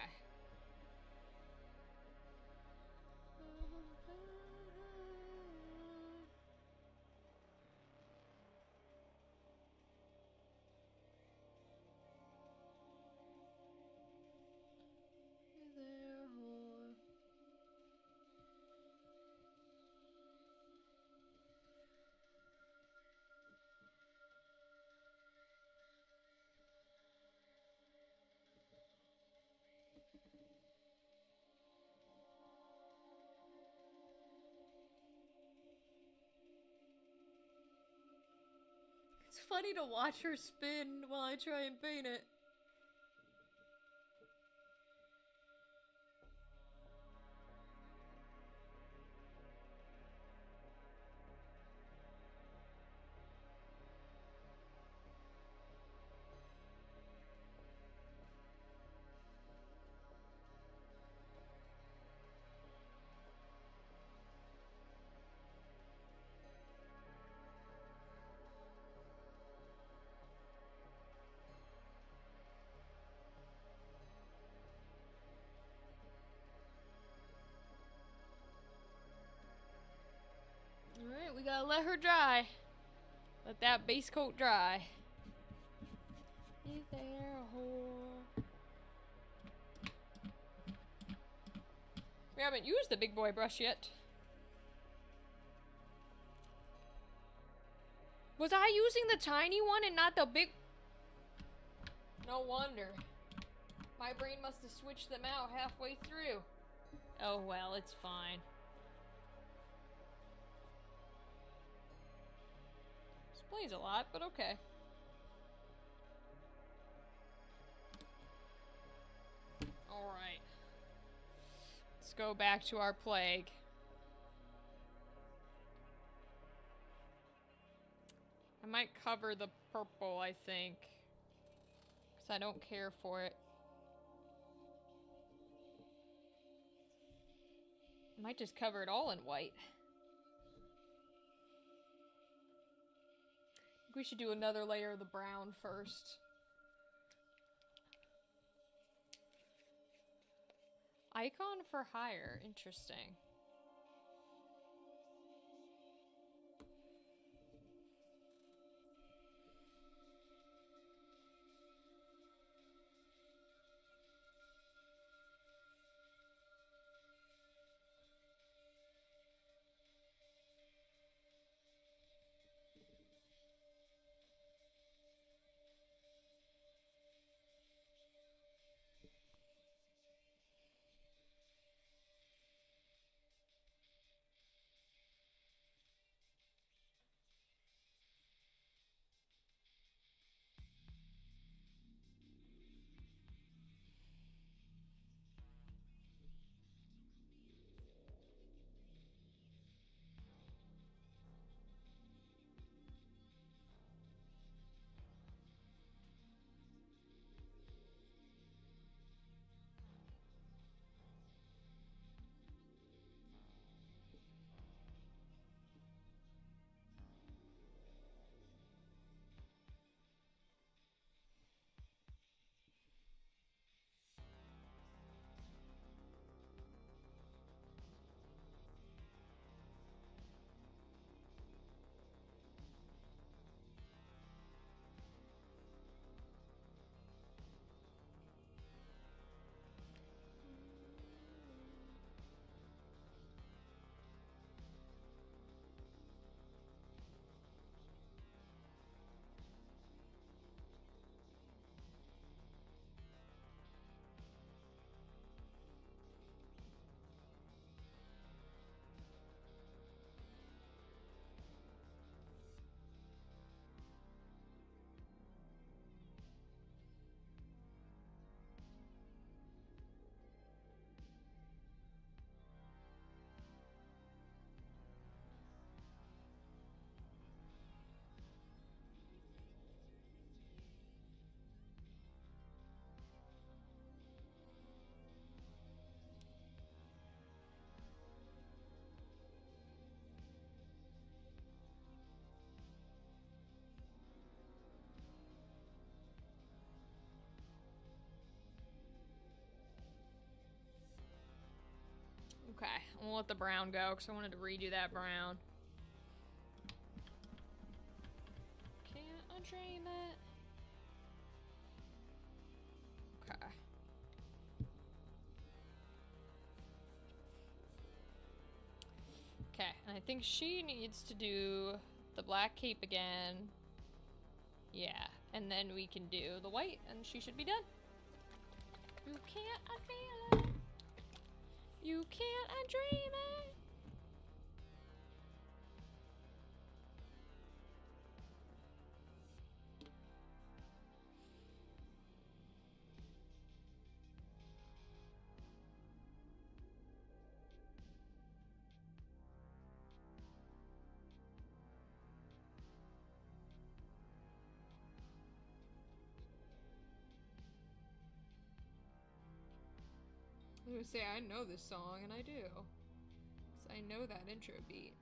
It's funny to watch her spin while I try and paint it. Alright, we gotta let her dry. Let that base coat dry. Is there a hole? We haven't used the big boy brush yet. Was I using the tiny one and not the big? No wonder. My brain must have switched them out halfway through. Oh well, it's fine. Explains a lot, but okay. Alright. Let's go back to our plague. I might cover the purple, I think. Because I don't care for it. I might just cover it all in white. I think we should do another layer of the brown first. Icon for hire. Interesting. We'll let the brown go because I wanted to redo that brown. Can't untrain that. Okay. Okay, and I think she needs to do the black cape again. Yeah, and then we can do the white, and she should be done. You can't unfeel it. You can't undream it. I was gonna say, I know this song, and I do. 'Cause I know that intro beat.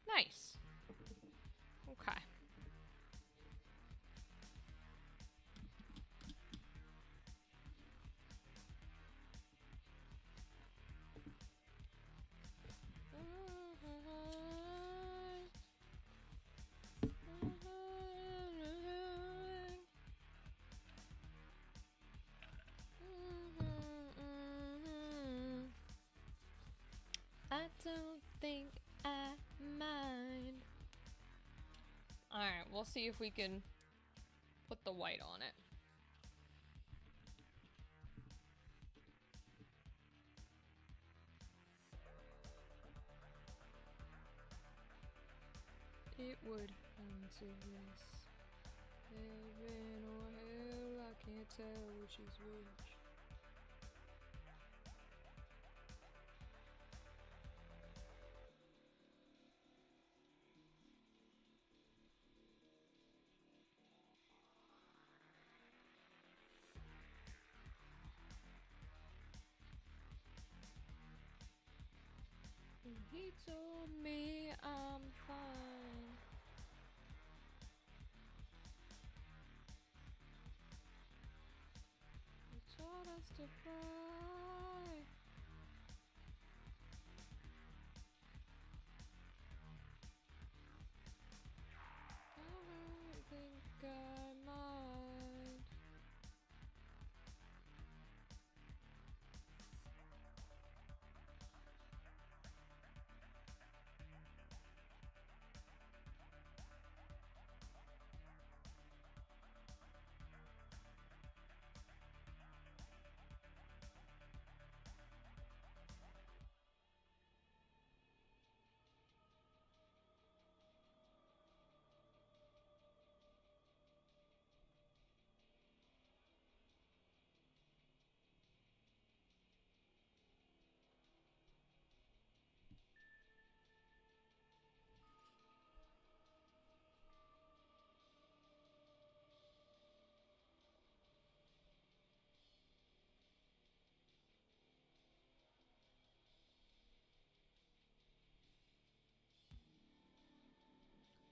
Nice. Okay. I don't think I mind. Alright, we'll see if we can put the white on it. It would answer this. Heaven or hell, I can't tell which is which. And he told me I'm fine. He told us to fly. I think I might.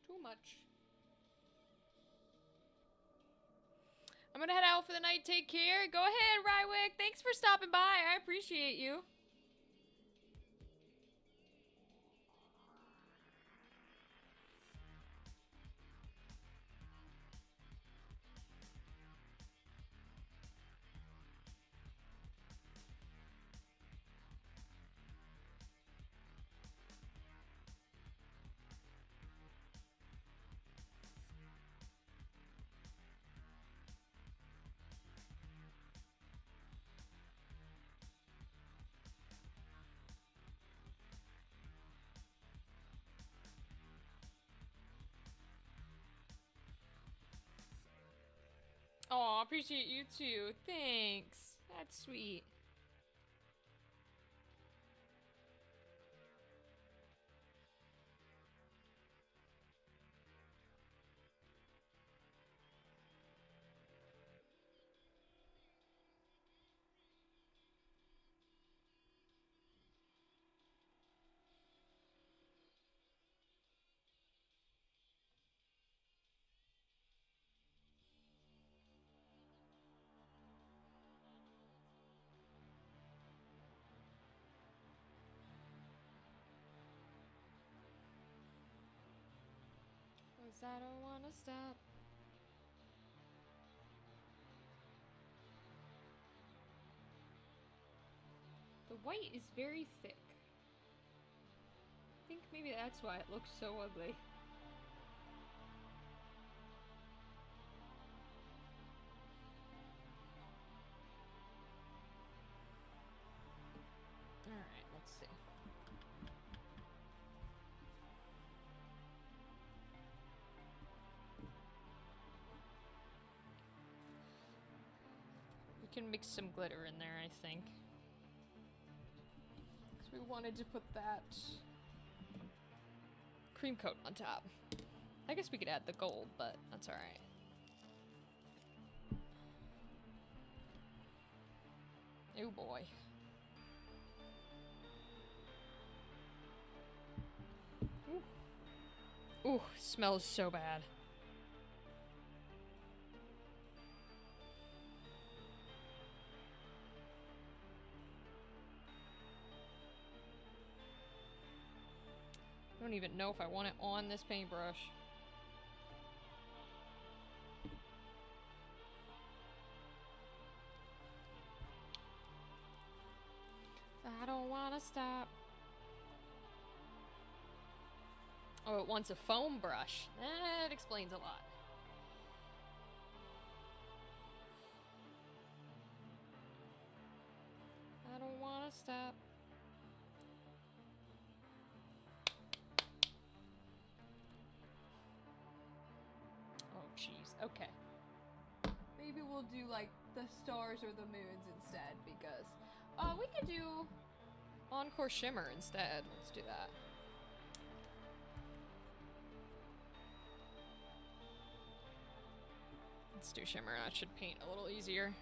Too much. I'm gonna head out for the night. Take care. Go ahead, Rywick. Thanks for stopping by. I appreciate you. appreciate you too. Thanks. That's sweet. Cause I don't wanna stop. The white is very thick. I think maybe that's why it looks so ugly. Alright, let's see. We can mix some glitter in there, I think. Because we wanted to put that cream coat on top. I guess we could add the gold, but that's alright. Oh boy. Ooh. Ooh, smells so bad. I don't even know if I want it on this paintbrush. I don't want to stop. Oh, it wants a foam brush. That explains a lot. I don't want to stop. Oh, jeez. Okay. Maybe we'll do, like, the stars or the moons instead, because... we could do Encore Shimmer instead. Let's do that. Let's do Shimmer. That should paint a little easier.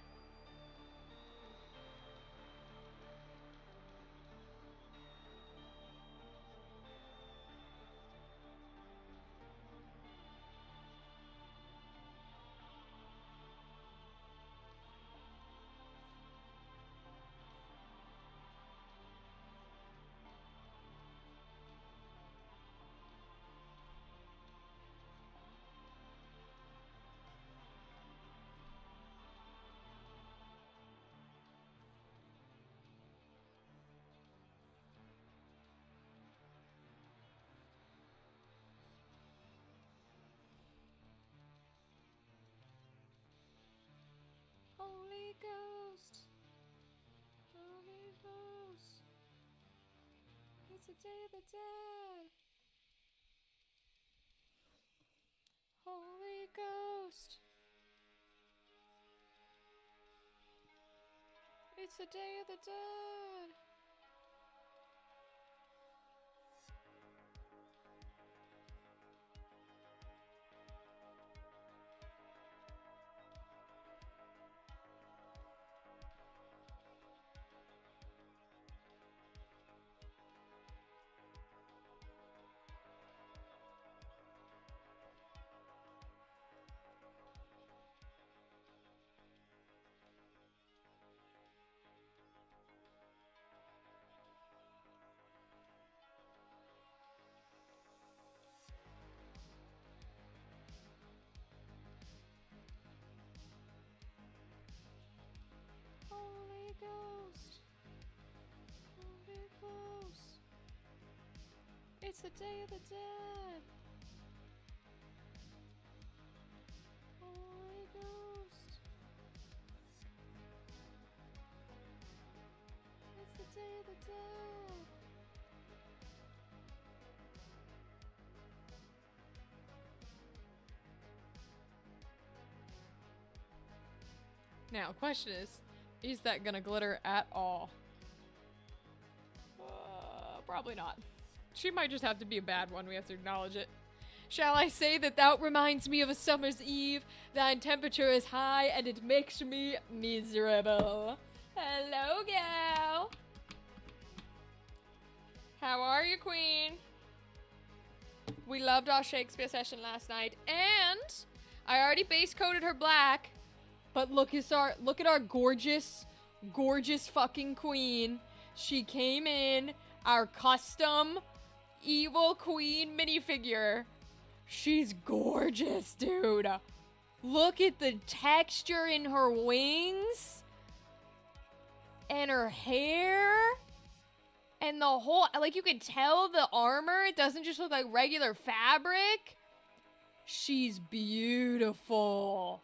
Holy Ghost, Holy Ghost, it's the Day of the Dead. Holy Ghost, it's the Day of the Dead. Holy Ghost, Holy Ghost, it's the Day of the Dead. Holy Ghost, it's the Day of the Dead. Now, question is that gonna glitter at all? Probably not. She might just have to be a bad one. We have to acknowledge it. Shall I say that reminds me of a summer's eve? Thine temperature is high and it makes me miserable. Hello, gal. How are you, queen? We loved our Shakespeare session last night, and I already base coated her black. But look at our gorgeous, gorgeous fucking queen. She came in our custom evil queen minifigure. She's gorgeous, dude. Look at the texture in her wings and her hair and the whole, like, you can tell the armor. It doesn't just look like regular fabric. She's beautiful.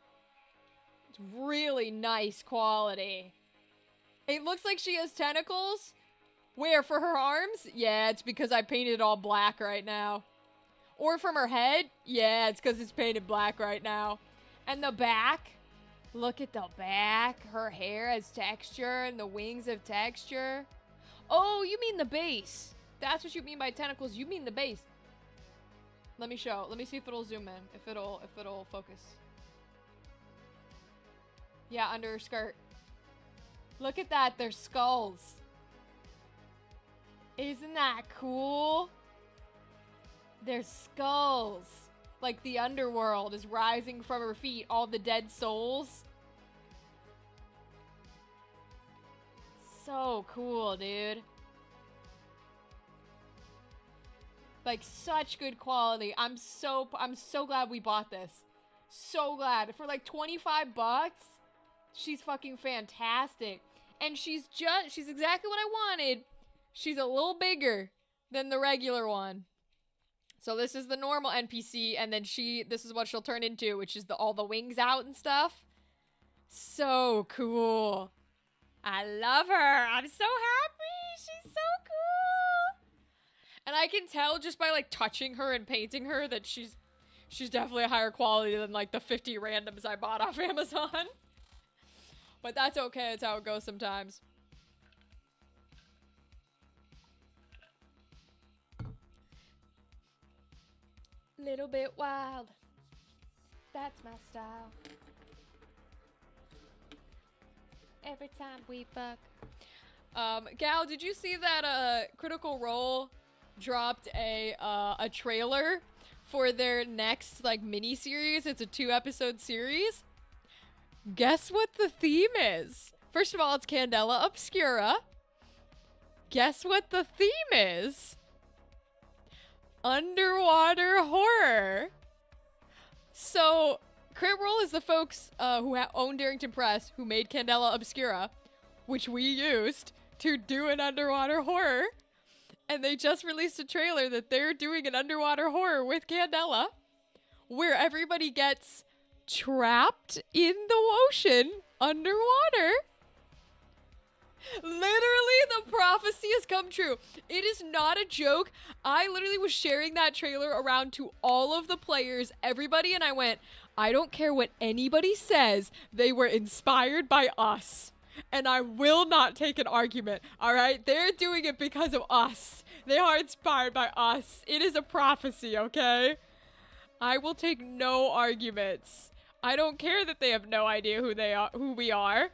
It's really nice quality. It looks like she has tentacles. Where, for her arms? Yeah, it's because I painted it all black right now. Or from her head? Yeah, it's because it's painted black right now. And the back? Look at the back. Her hair has texture and the wings have texture. Oh, you mean the base. That's what you mean by tentacles. You mean the base. Let me show. Let me see if it'll zoom in. If it'll focus. Yeah, under her skirt. Look at that. They're skulls. Isn't that cool? They're skulls. Like the underworld is rising from her feet. All the dead souls. So cool, dude. Like, such good quality. I'm so glad we bought this. So glad. For like 25 bucks, she's fucking fantastic. And she's exactly what I wanted. She's a little bigger than the regular one. So this is the normal NPC, and then this is what she'll turn into, which is all the wings out and stuff. So cool. I love her. I'm so happy. She's so cool. And I can tell just by, like, touching her and painting her that she's definitely a higher quality than, like, the 50 randoms I bought off Amazon. But that's okay. It's how it goes sometimes. Little bit wild. That's my style. Every time we fuck. Gal, did you see that Critical Role dropped a trailer for their next, like, mini-series? It's a 2-episode series. Guess what the theme is? First of all, it's Candela Obscura. Guess what the theme is? Underwater horror. So, Crit-Roll is the folks who own Darrington Press who made Candela Obscura, which we used to do an underwater horror. And they just released a trailer that they're doing an underwater horror with Candela, where everybody gets trapped in the ocean underwater. Literally, the prophecy has come true. It is not a joke. I literally was sharing that trailer around to all of the players, everybody, and I went, I don't care what anybody says. They were inspired by us. And I will not take an argument, all right? They're doing it because of us. They are inspired by us. It is a prophecy, okay? I will take no arguments. I don't care that they have no idea who we are.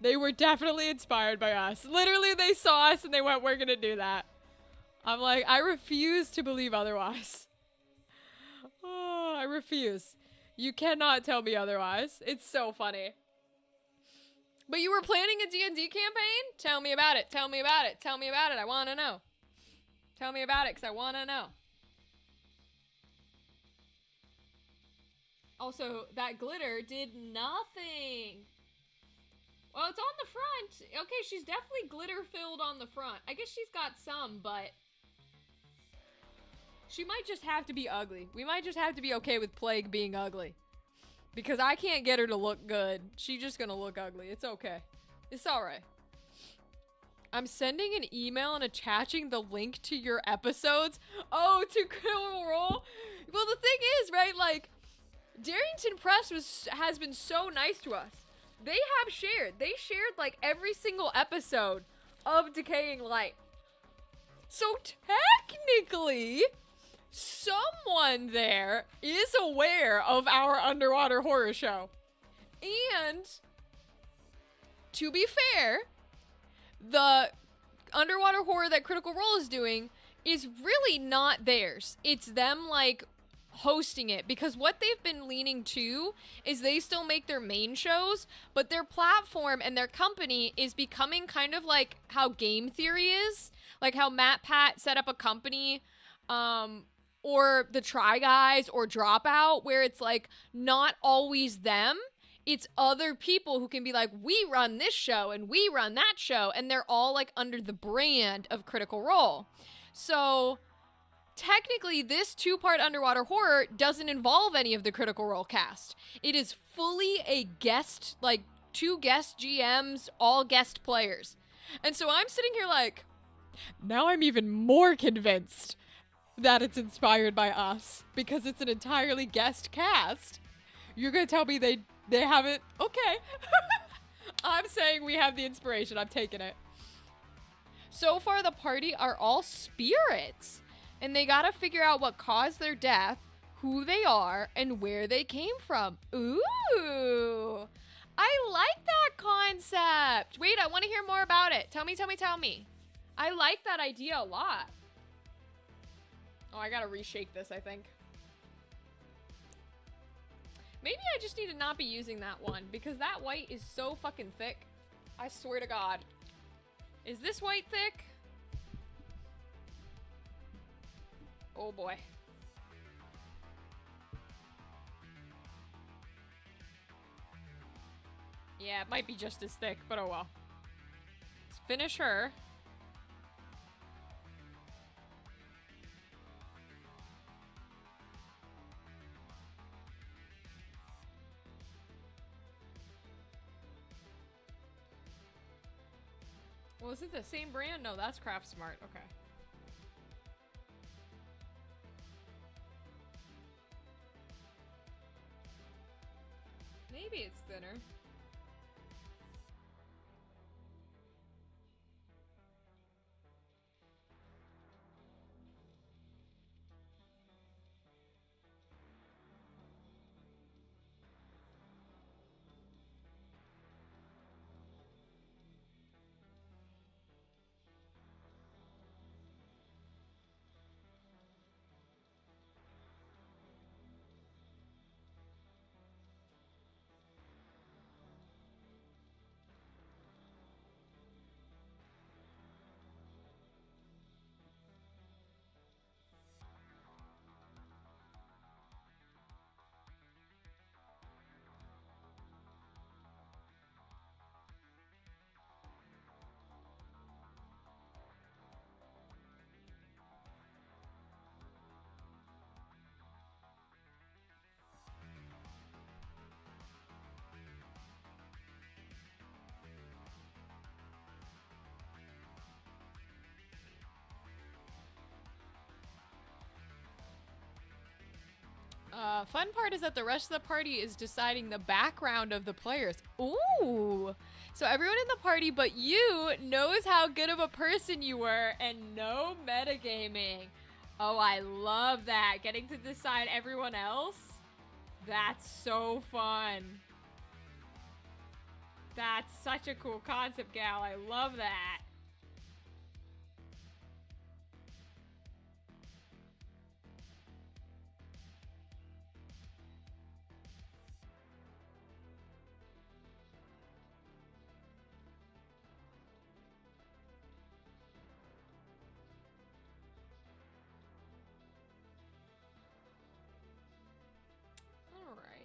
They were definitely inspired by us. Literally, they saw us and they went, we're gonna do that. I'm like, I refuse to believe otherwise. Oh, I refuse. You cannot tell me otherwise. It's so funny. But you were planning a D&D campaign? Tell me about it. Tell me about it. Tell me about it. I want to know. Tell me about it, because I want to know. Also, that glitter did nothing. Well, it's on the front. Okay, she's definitely glitter-filled on the front. I guess she's got some, but she might just have to be ugly. We might just have to be okay with Plague being ugly. Because I can't get her to look good. She's just gonna look ugly. It's okay. It's alright. I'm sending an email and attaching the link to your episodes. Oh, to Critical Role? Well, the thing is, right, like, Darrington Press has been so nice to us. They have shared. They shared like every single episode of Decaying Light. So technically, someone there is aware of our underwater horror show. And to be fair, the underwater horror that Critical Role is doing is really not theirs. It's them like hosting it, because what they've been leaning to is they still make their main shows, but their platform and their company is becoming kind of like how Game Theory is, like how Matt Pat set up a company, or the Try Guys or Dropout, where it's like not always them, it's other people who can be like, we run this show and we run that show, and they're all like under the brand of Critical Role. So technically, this 2-part underwater horror doesn't involve any of the Critical Role cast. It is fully a guest, like 2 guest GMs, all guest players. And so I'm sitting here like, now I'm even more convinced that it's inspired by us, because it's an entirely guest cast. You're gonna tell me they haven't? Okay. I'm saying we have the inspiration. I'm taking it. So far, the party are all spirits, and they gotta figure out what caused their death, who they are, and where they came from. Ooh, I like that concept. Wait, I want to hear more about it. Tell me. I like that idea a lot. Oh, I gotta reshake this, I think. Maybe I just need to not be using that one, because that white is so fucking thick. I swear to God. Is this white thick? Oh boy. Yeah, it might be just as thick, but oh well. Let's finish her. Well, is it the same brand? No, that's Craft Smart. Okay. Maybe it's thinner. Fun part is that the rest of the party is deciding the background of the players. Ooh! So everyone in the party but you knows how good of a person you were, and no metagaming. Oh, I love that. Getting to decide everyone else? That's so fun. That's such a cool concept, gal. I love that.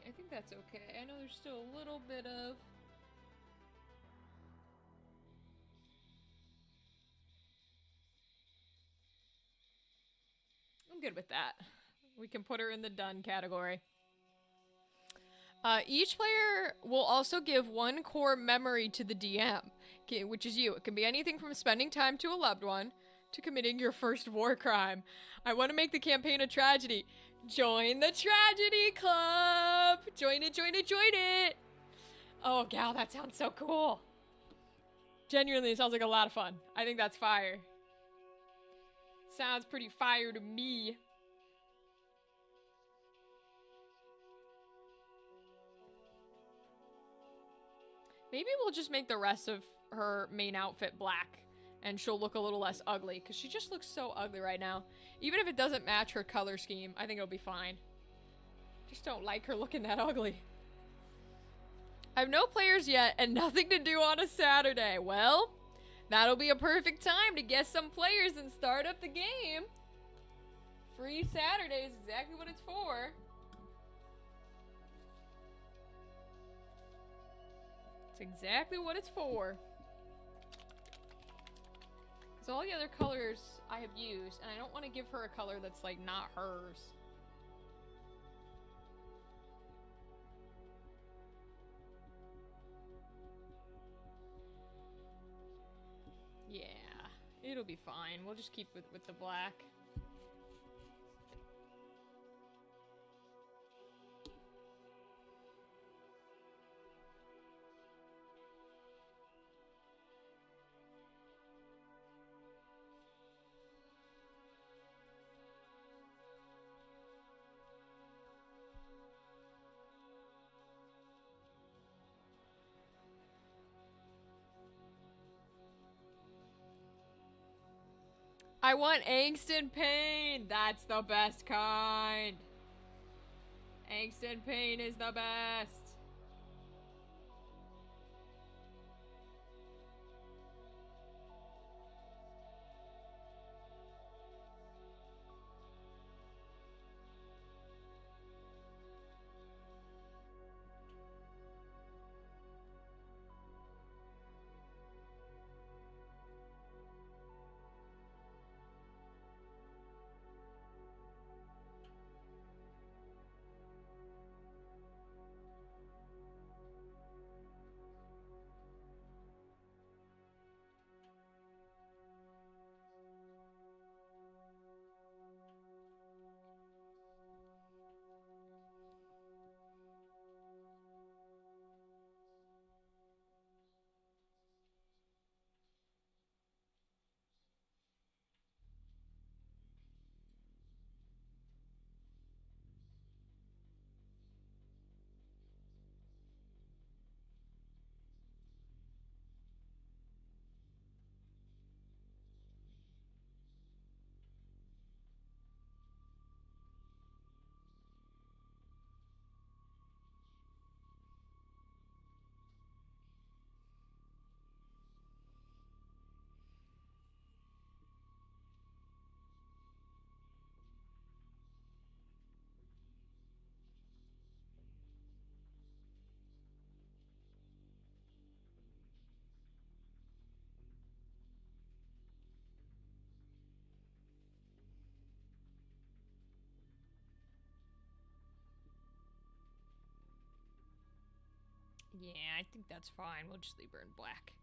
I think that's okay. I know there's still a little bit of... I'm good with that. We can put her in the done category. Each player will also give one core memory to the DM, which is you. It can be anything from spending time to a loved one to committing your first war crime. I want to make the campaign a tragedy. Join the tragedy club! Join it, join it, join it! Oh, gal, that sounds so cool. Genuinely, it sounds like a lot of fun. I think that's fire. Sounds pretty fire to me. Maybe we'll just make the rest of her main outfit black. And she'll look a little less ugly. Because she just looks so ugly right now. Even if it doesn't match her color scheme, I think it'll be fine. Just don't like her looking that ugly. I have no players yet and nothing to do on a Saturday. Well, that'll be a perfect time to get some players and start up the game. Free Saturday is exactly what it's for. It's exactly what it's for. Because all the other colors I have used, and I don't want to give her a color that's like not hers. Yeah, it'll be fine. We'll just keep with the black. I want angst and pain. That's the best kind. Angst and pain is the best. Yeah, I think that's fine. We'll just leave her in black.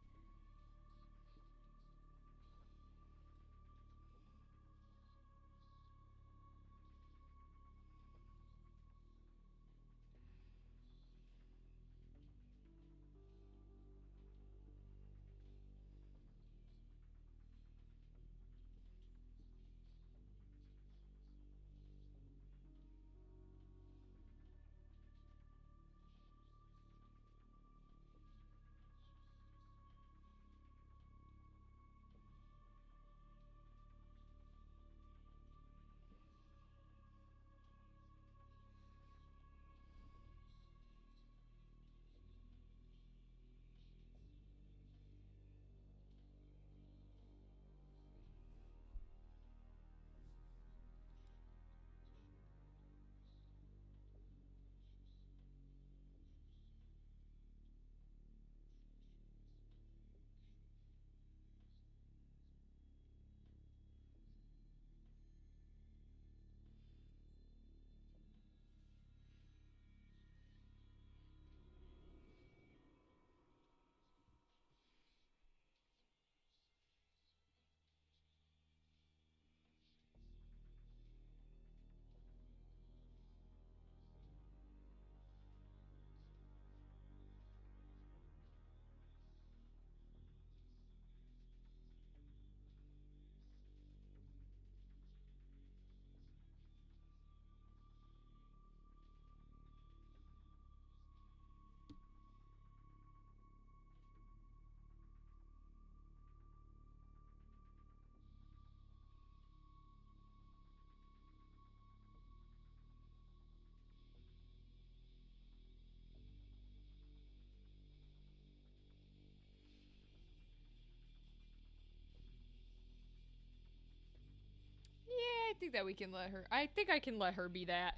I think that we can let her. I think I can let her be that.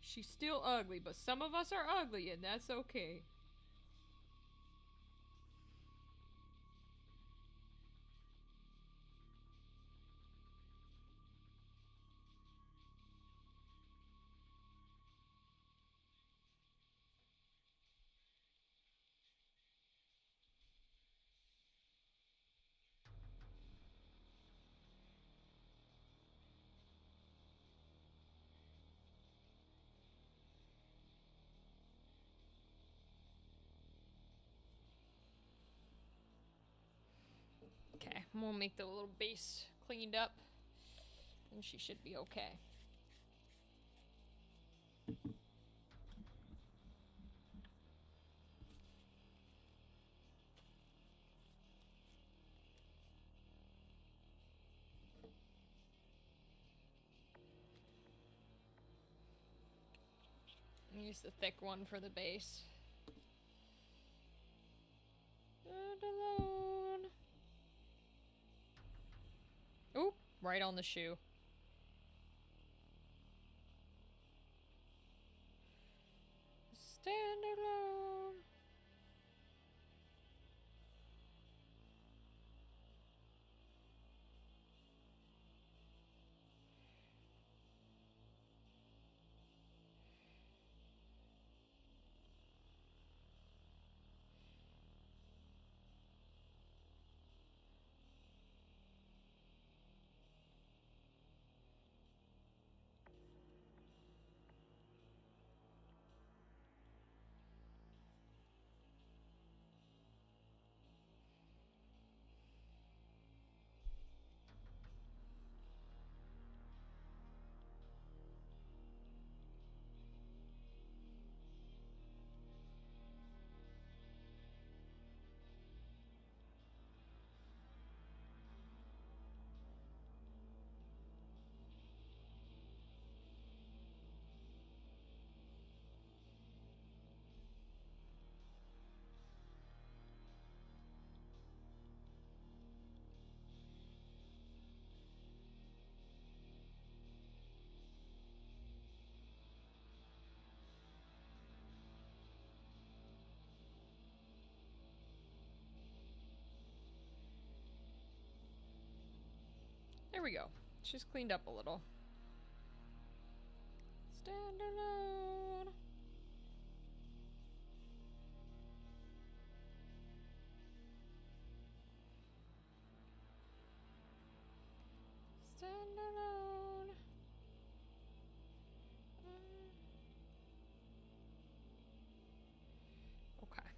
She's still ugly, but some of us are ugly, and that's okay. Okay, I'm gonna make the little base cleaned up, and she should be okay. Use the thick one for the base. Stand alone. Oop, right on the shoe. Stand alone. There we go. She's cleaned up a little. Stand alone. Stand alone. Okay.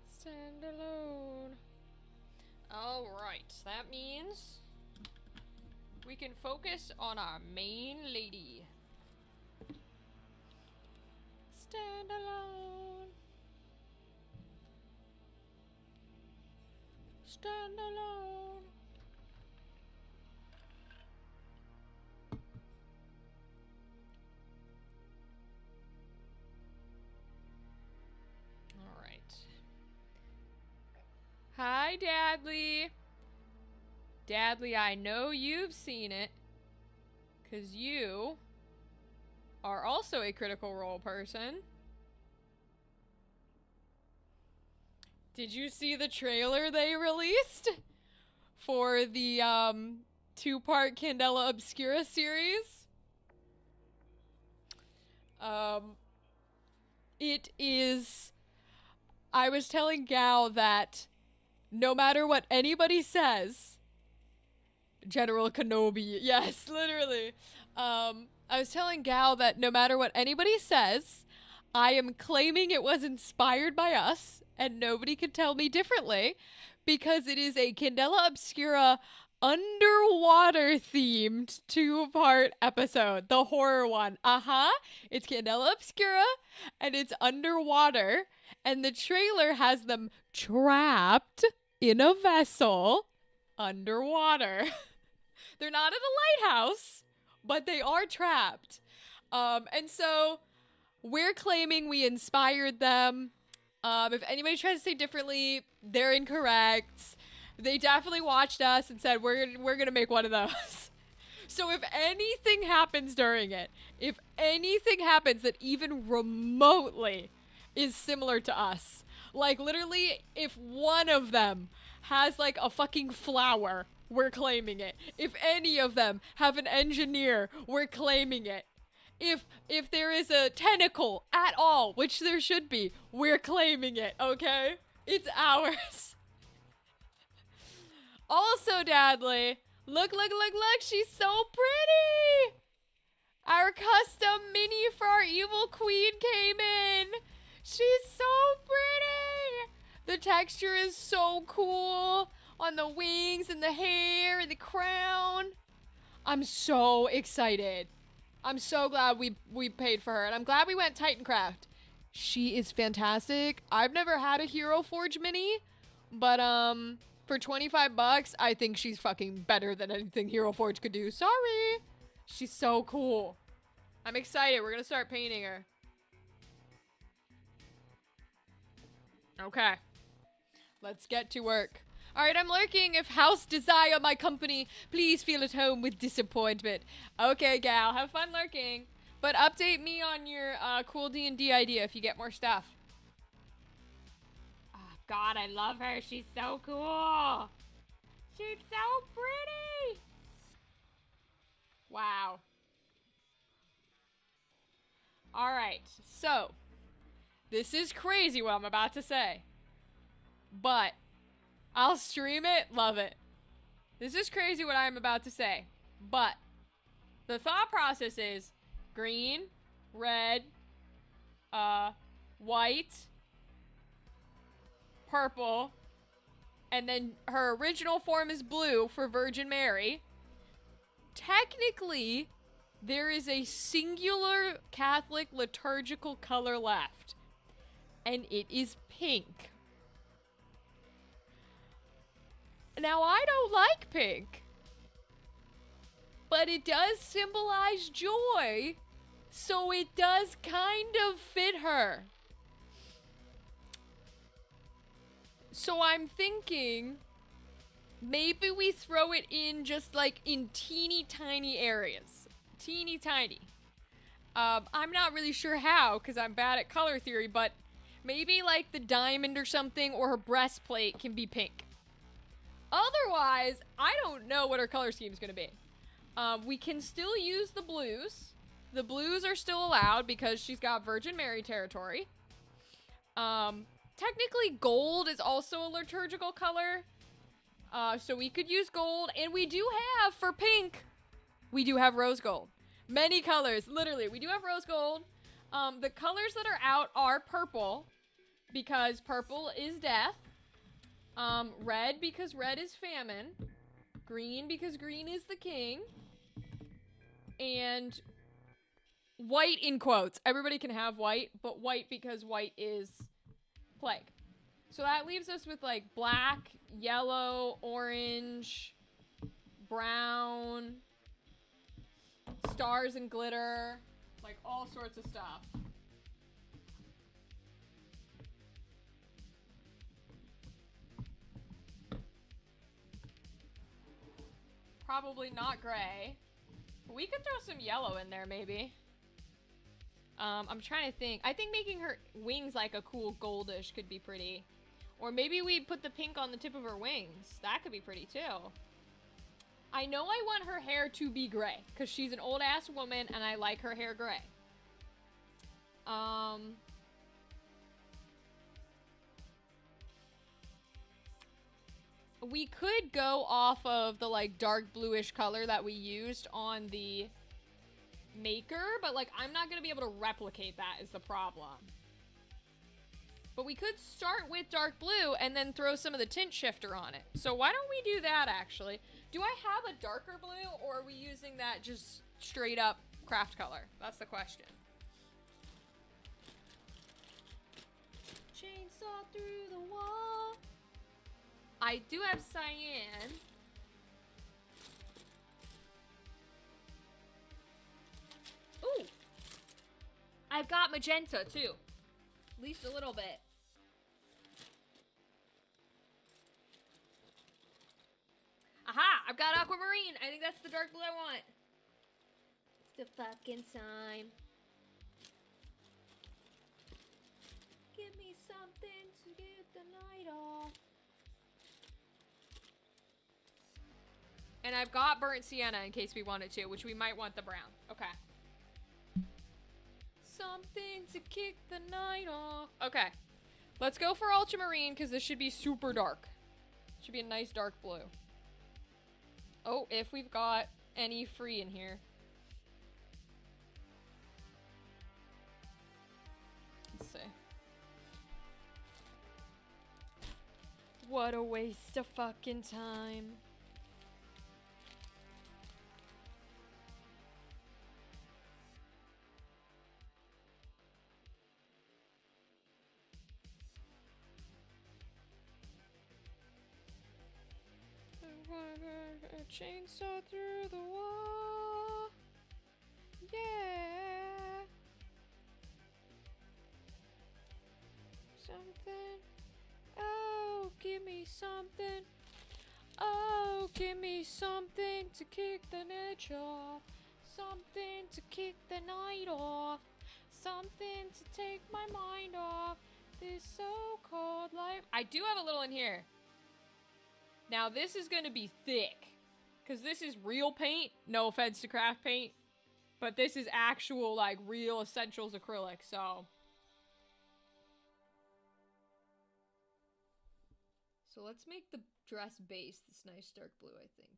Stand alone. Alright, that means we can focus on our main lady. Stand alone. Stand alone. Alright. Hi, Dadley. Dadley, I know you've seen it. 'Cause you are also a Critical Role person. Did you see the trailer they released for the two-part Candela Obscura series? It is... I was telling Gao that no matter what anybody says, General Kenobi, yes, literally. I was telling Gao that no matter what anybody says, I am claiming it was inspired by us, and nobody can tell me differently, because it is a Candela Obscura underwater themed two-part episode. The horror one. It's Candela Obscura, and it's underwater, and the trailer has them trapped in a vessel underwater. They're not at a lighthouse, but they are trapped. And so we're claiming we inspired them. If anybody tries to say differently, they're incorrect. They definitely watched us and said, we're gonna make one of those. So if anything happens during it, if anything happens that even remotely is similar to us, like literally if one of them has like a fucking flower, we're claiming it. If any of them have an engineer, we're claiming it. If there is a tentacle at all, which there should be, we're claiming it, okay? It's ours. Also, Dadley, look, she's so pretty! Our custom mini for our evil queen came in. She's so pretty! The texture is so cool on the wings and the hair and the crown. I'm so excited. I'm so glad we paid for her, and I'm glad we went Titancraft. She is fantastic. I've never had a Hero Forge mini, but for 25 bucks, I think she's fucking better than anything Hero Forge could do. Sorry. She's so cool. I'm excited. We're gonna start painting her. Okay. Let's get to work. Alright, I'm lurking. If House desire my company, please feel at home with disappointment. Okay, gal. Have fun lurking. But update me on your cool D&D idea if you get more stuff. Oh, God, I love her. She's so cool. She's so pretty. Wow. Alright, so. This is crazy what I'm about to say. But I'll stream it, love it. This is crazy what I'm about to say. But the thought process is green, red, white, purple, and then her original form is blue for Virgin Mary. Technically, there is a singular Catholic liturgical color left, and it is pink. Now, I don't like pink, but it does symbolize joy, so it does kind of fit her. So I'm thinking maybe we throw it in just like in teeny tiny areas. Teeny tiny. I'm not really sure how because I'm bad at color theory, but maybe like the diamond or something or her breastplate can be pink. Otherwise, I don't know what her color scheme is going to be. We can still use the blues. The blues are still allowed because she's got Virgin Mary territory. Technically, gold is also a liturgical color. So we could use gold. And we do have, for pink, we do have rose gold. Many colors, literally. We do have rose gold. The colors that are out are purple because purple is death. Red because red is famine. Green because green is the king. And white in quotes. Everybody can have white, but white because white is plague. So that leaves us with like black, yellow, orange, brown, stars and glitter, like all sorts of stuff. Probably not gray. But we could throw some yellow in there, maybe. I'm trying to think. I think making her wings like a cool goldish could be pretty. Or maybe we put the pink on the tip of her wings. That could be pretty, too. I know I want her hair to be gray, because she's an old-ass woman, and I like her hair gray. We could go off of the, like, dark bluish color that we used on the maker, but, like, I'm not going to be able to replicate that is the problem. But we could start with dark blue and then throw some of the tint shifter on it. So why don't we do that, actually? Do I have a darker blue, or are we using that just straight up craft color? That's the question. Chainsaw through the wall. I do have cyan. Ooh. I've got magenta, too. At least a little bit. Aha! I've got aquamarine. I think that's the dark blue I want. It's the fucking time. Give me something to get the night off. And I've got burnt sienna in case we wanted to, which we might want the brown. Okay. Something to kick the night off. Okay. Let's go for ultramarine because this should be super dark. Should be a nice dark blue. Oh, if we've got any free in here. Let's see. What a waste of fucking time. A chainsaw through the wall. Yeah. Something. Oh, give me something. Oh, give me something to kick the edge off. Something to kick the night off. Something to take my mind off this so-called life. I do have a little in here. Now this is gonna be thick. Because this is real paint. No offense to craft paint. But this is actual, like, real essentials acrylic, so. So let's make the dress base this nice dark blue, I think.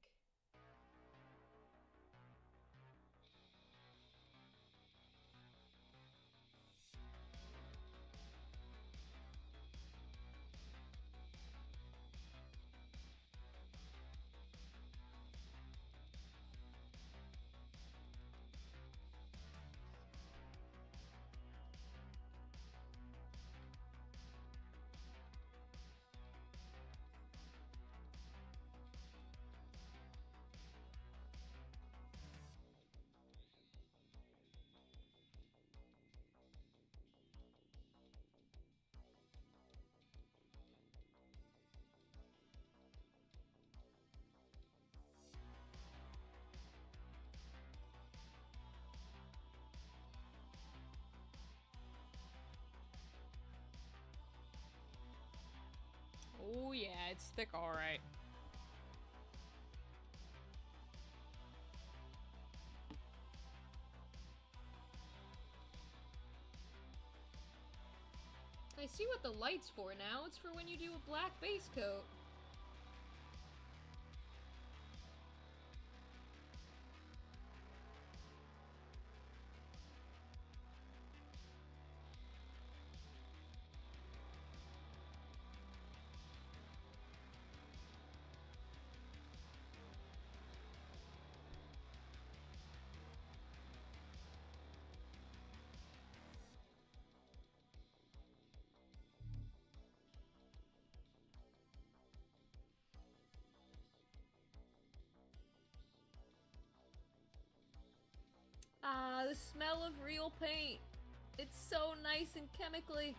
Oh yeah, it's thick, alright. I see what the light's for now. It's for when you do a black base coat. Ah, the smell of real paint. It's so nice and chemically.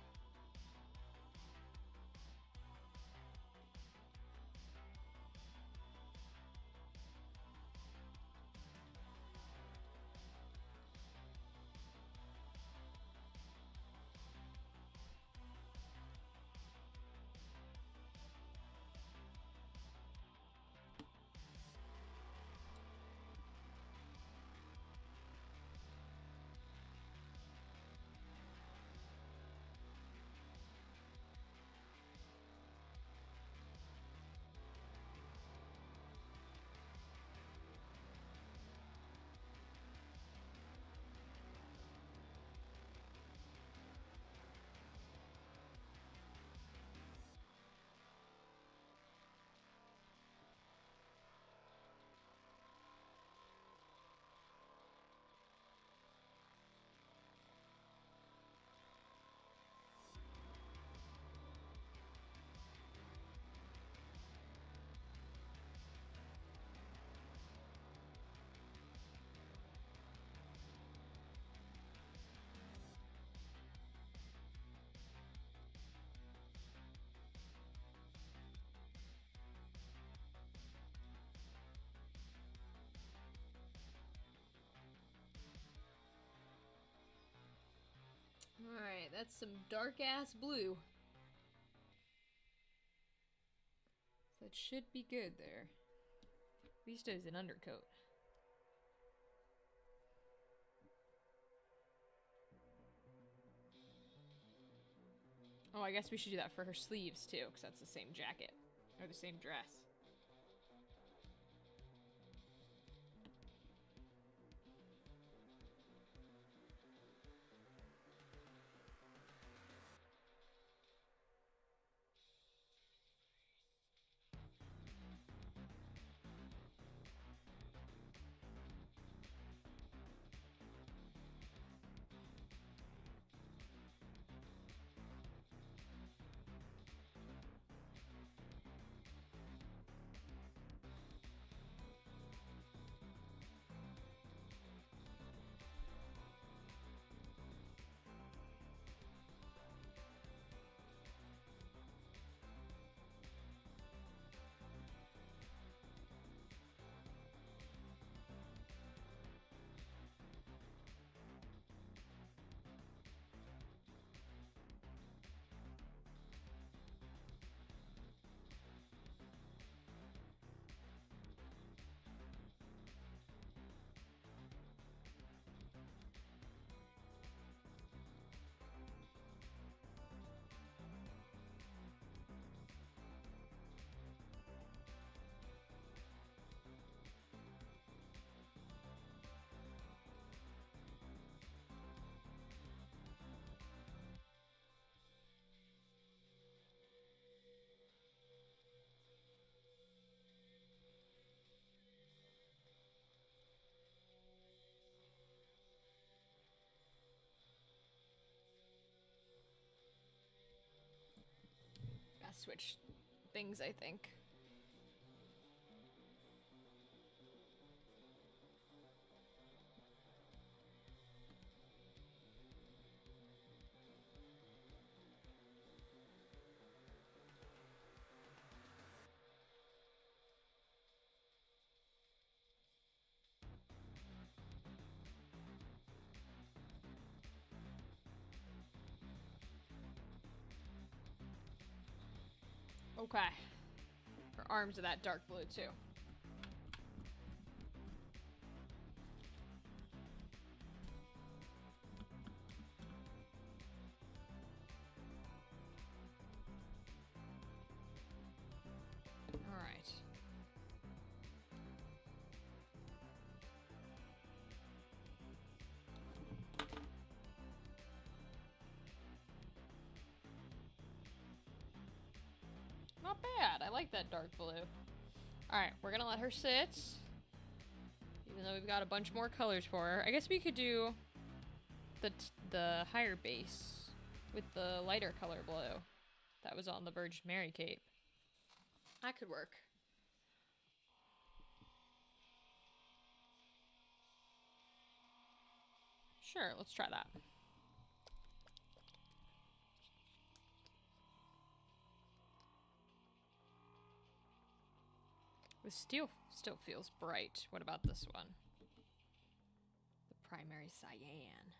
that's some dark ass blue. So that should be good there. At least as an undercoat. Oh, I guess we should do that for her sleeves too, because that's the same jacket. Or the same dress. Gotta switch things, I think. Okay. Her arms are that dark blue too. Alright. Not bad. I like that dark blue. Alright, we're gonna let her sit. Even though we've got a bunch more colors for her. I guess we could do the higher base with the lighter color blue that was on the Virgin Mary cape. That could work. Sure, let's try that. This still feels bright. What about this one? The primary cyan.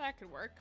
That could work.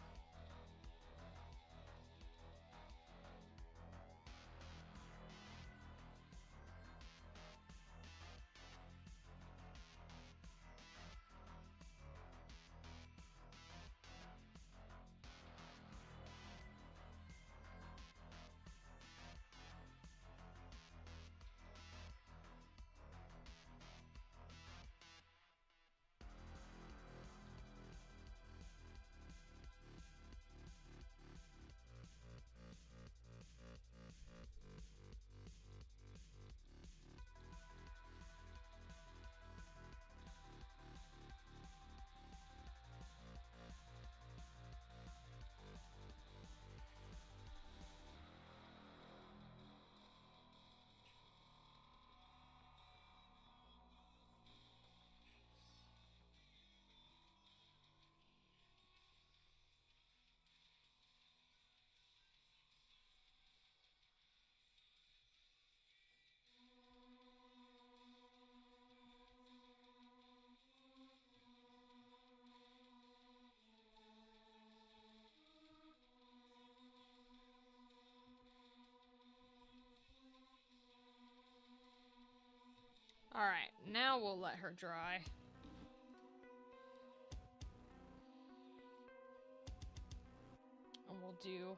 Alright, now we'll let her dry. And we'll do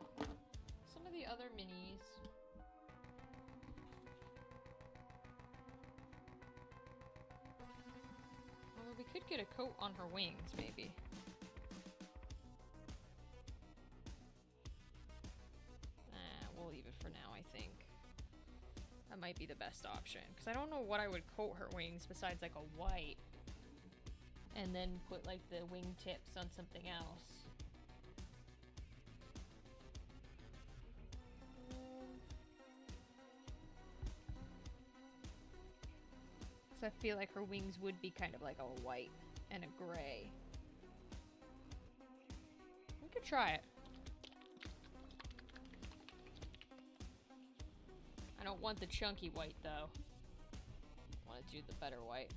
some of the other minis. Although we could get a coat on her wings, maybe. We'll leave it for now, I think. That might be the best option. Because I don't know what I would coat her wings besides like a white. And then put like the wing tips on something else. Because I feel like her wings would be kind of like a white and a gray. We could try it. I don't want the chunky white, though. I want to do the better white.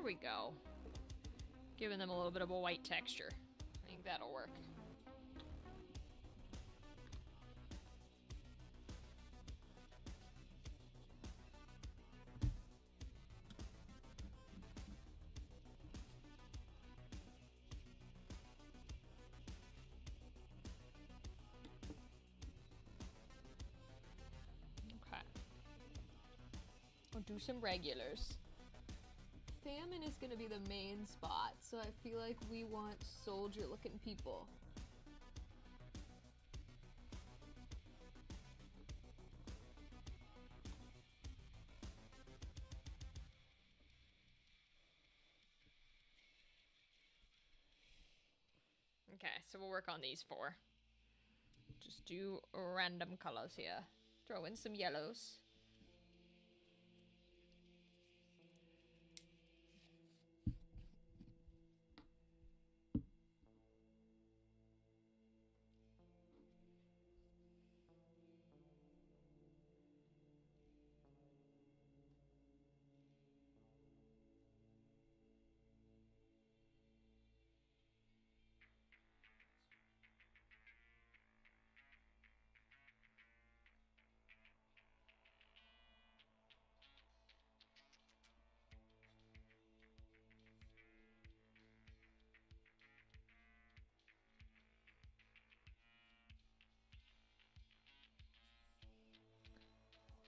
There we go. Giving them a little bit of a white texture. I think that'll work. Okay. We'll do some regulars. Famine is going to be the main spot, so I feel like we want soldier-looking people. Okay, so we'll work on these 4. Just do random colors here. Throw in some yellows.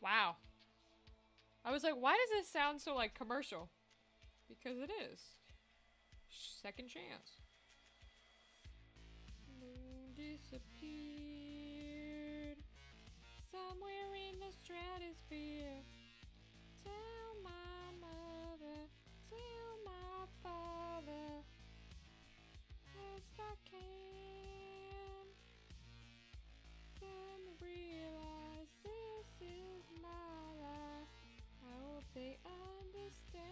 Wow. I was like, why does this sound so like commercial? Because it is. Second chance. Moon disappeared somewhere in the stratosphere. Tell my mother, tell my father, best I can. Them realize this is my life. I hope they understand.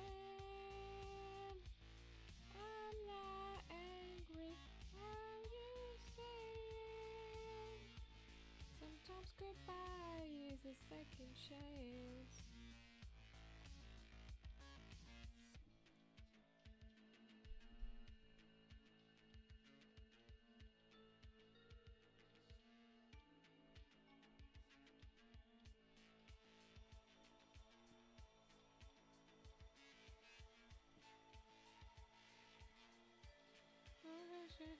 I'm not angry. Are you saying? Sometimes goodbye is a second chance.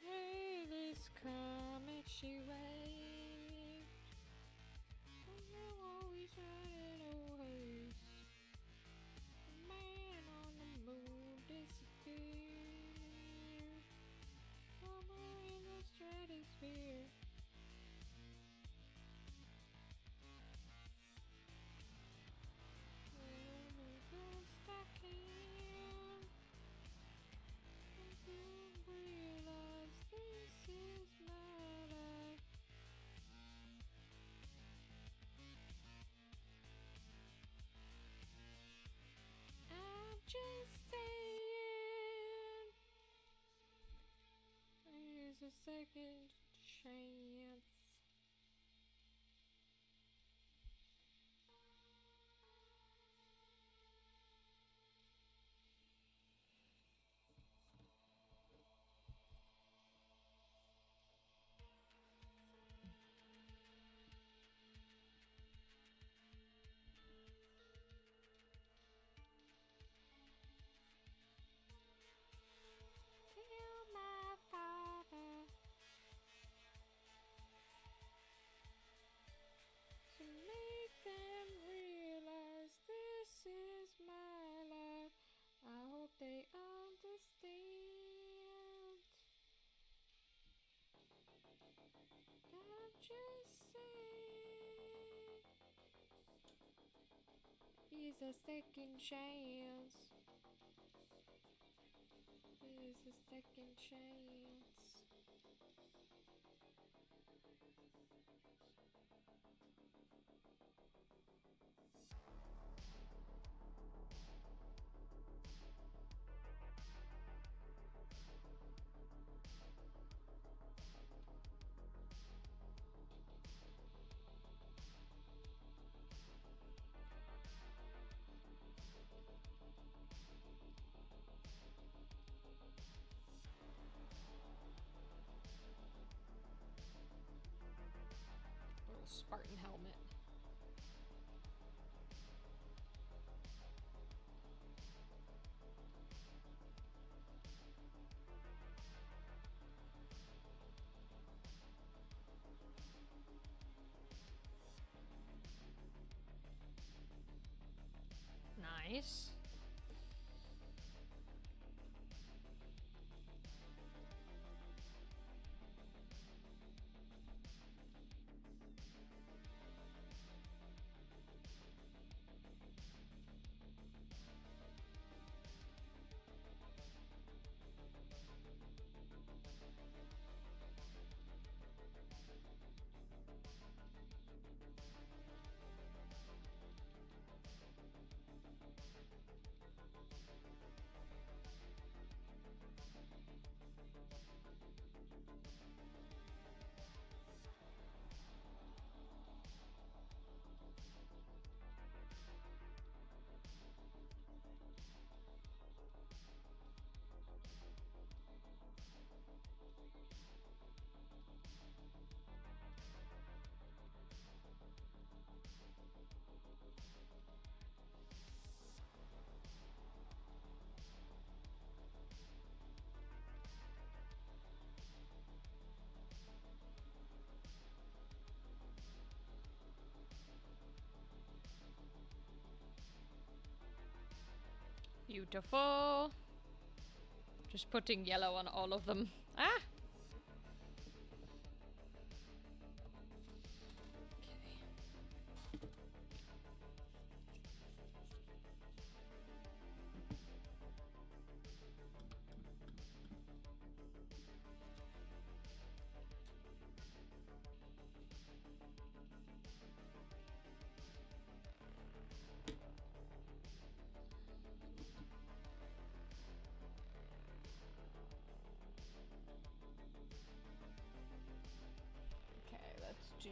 Hey, this comet she waved. And you always running away. The man on the moon disappeared somewhere in the stratosphere. Well, the best I can. You realize this is my life. I'm just saying, there's a second chance. Tell my father to make them realize this is my life. I hope they understand. I'm just saying, here's a second chance. Here's a second chance. Little Spartan helmet. Nice. Beautiful. Just putting yellow on all of them. Ah! Okay, let's do...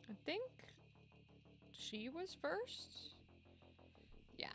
I think she was first? Yeah.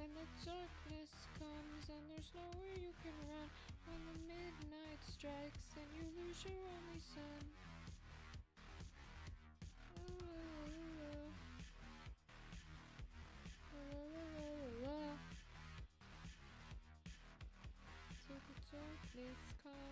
When the darkness comes and there's nowhere you can run, when the midnight strikes and you lose your only son. Till the darkness comes.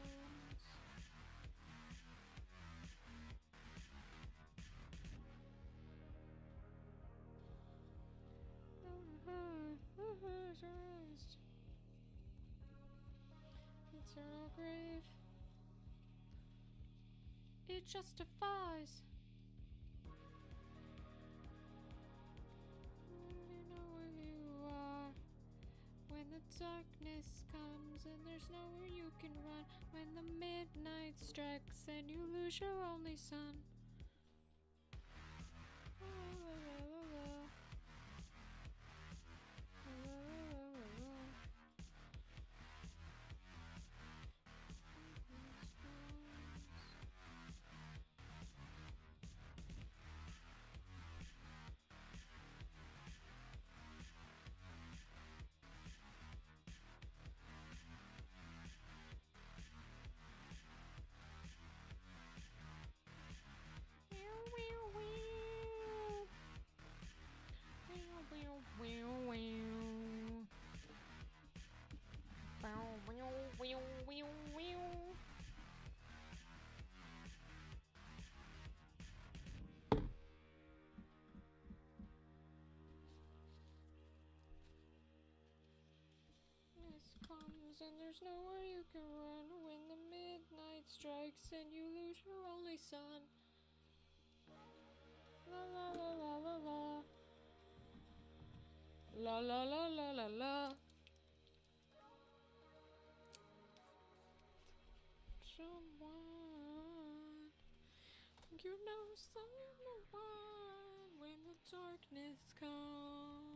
Eternal grave. It justifies. You know where you are. When the darkness comes and there's nowhere you can run. When the midnight strikes and you lose your only son. Comes and there's nowhere you can run when the midnight strikes and you lose your only son. La la la la la la. La la la la la la. Someone, you know someone when the darkness comes.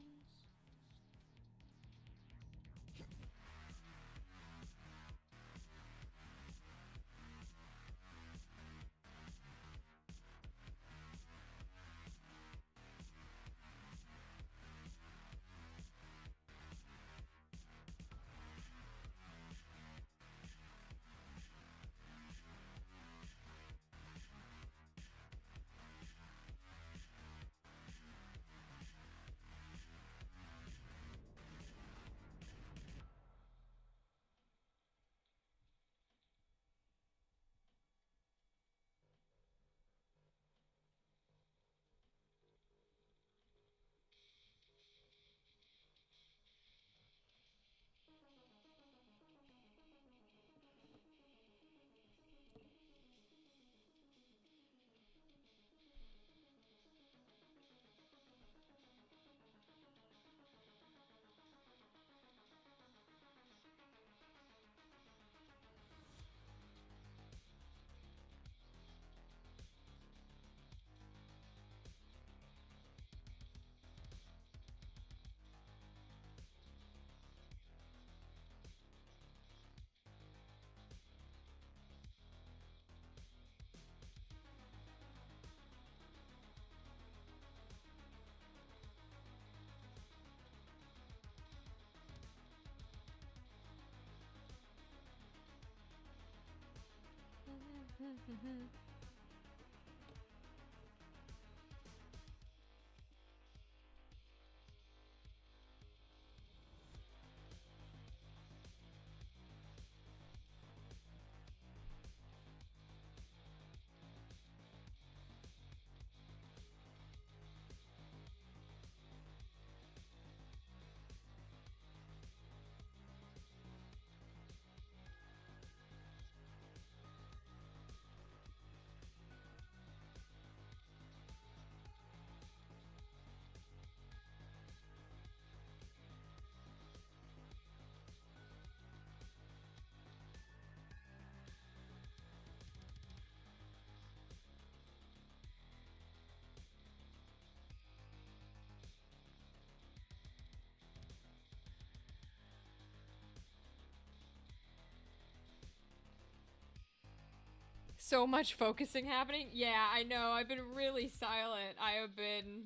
so much focusing happening. Yeah, I know. I've been really silent. I have been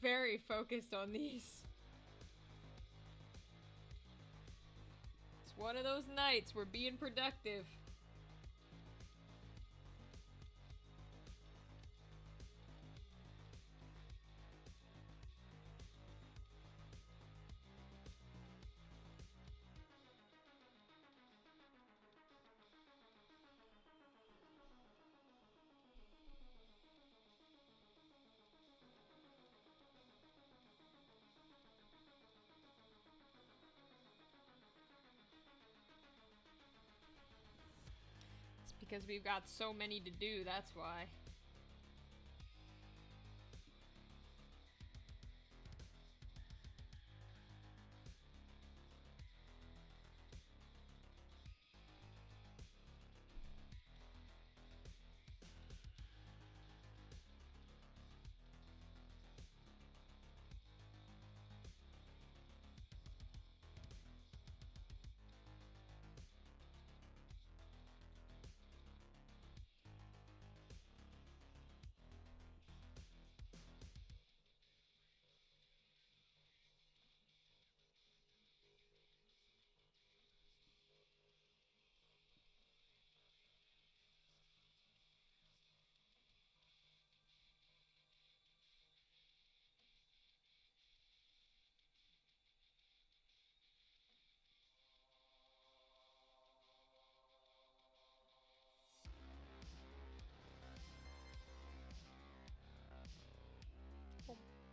very focused on these. It's one of those nights we're being productive. Because we've got so many to do, that's why.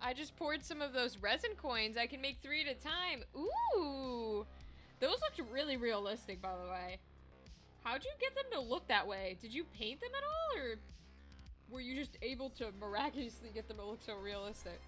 I just poured some of those resin coins. I can make 3 at a time. Ooh! Those looked really realistic, by the way. How'd you get them to look that way? Did you paint them at all, or were you just able to miraculously get them to look so realistic?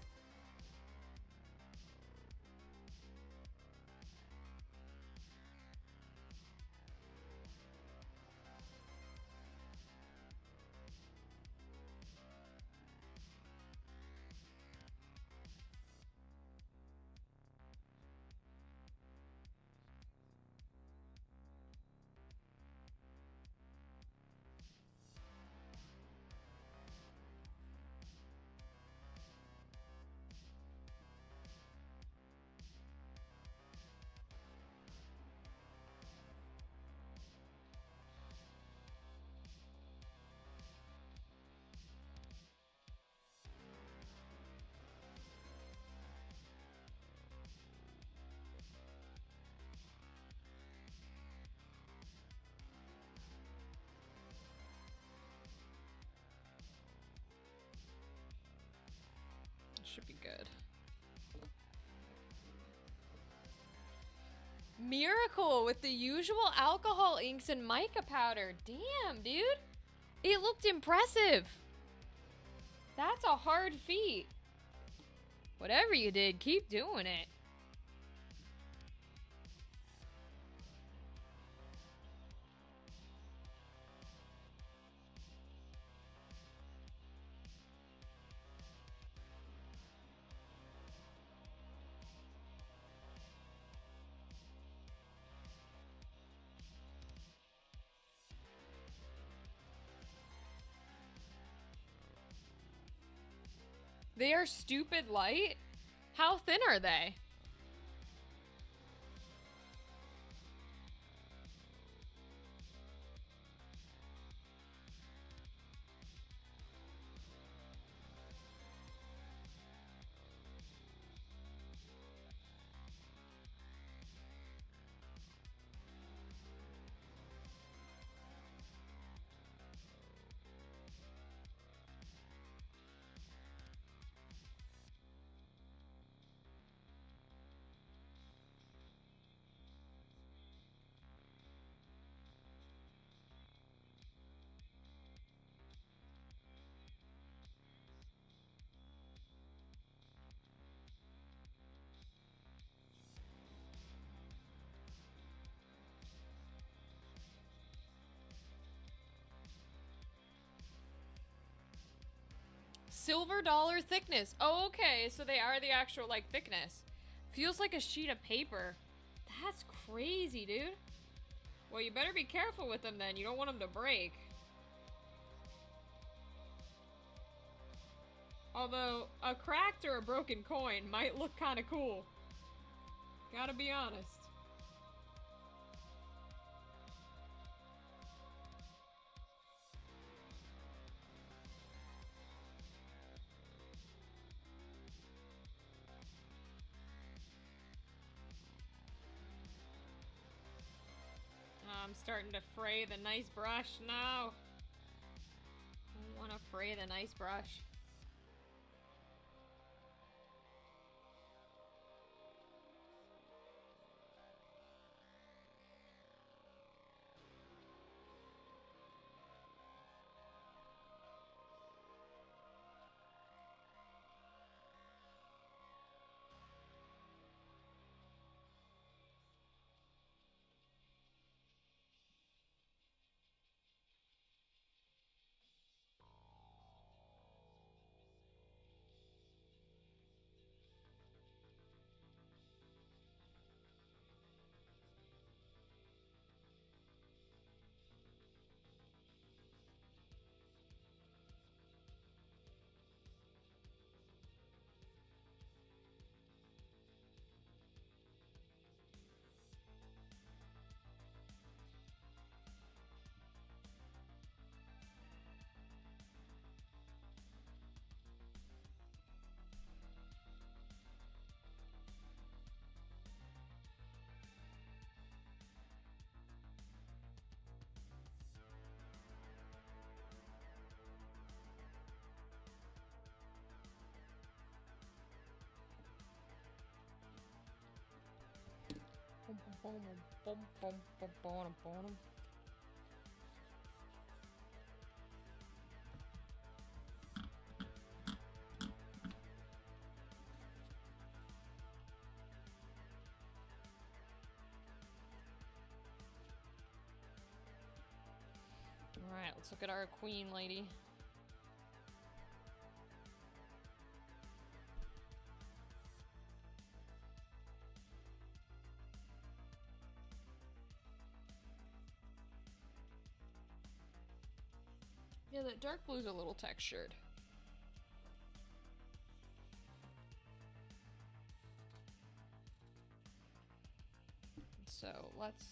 Should be good. Miracle with the usual alcohol inks and mica powder. Damn, dude. It looked impressive. That's a hard feat. Whatever you did, keep doing it. They are stupid light? How thin are they? Silver dollar thickness. Oh, okay, so they are the actual, like, thickness. Feels like a sheet of paper. That's crazy, dude. Well, you better be careful with them then. You don't want them to break. Although, a cracked or a broken coin might look kind of cool. Gotta be honest. I'm starting to fray the nice brush now. I want to fray the nice brush. Alright, let's look at our queen lady. Yeah, that dark blue's a little textured. So let's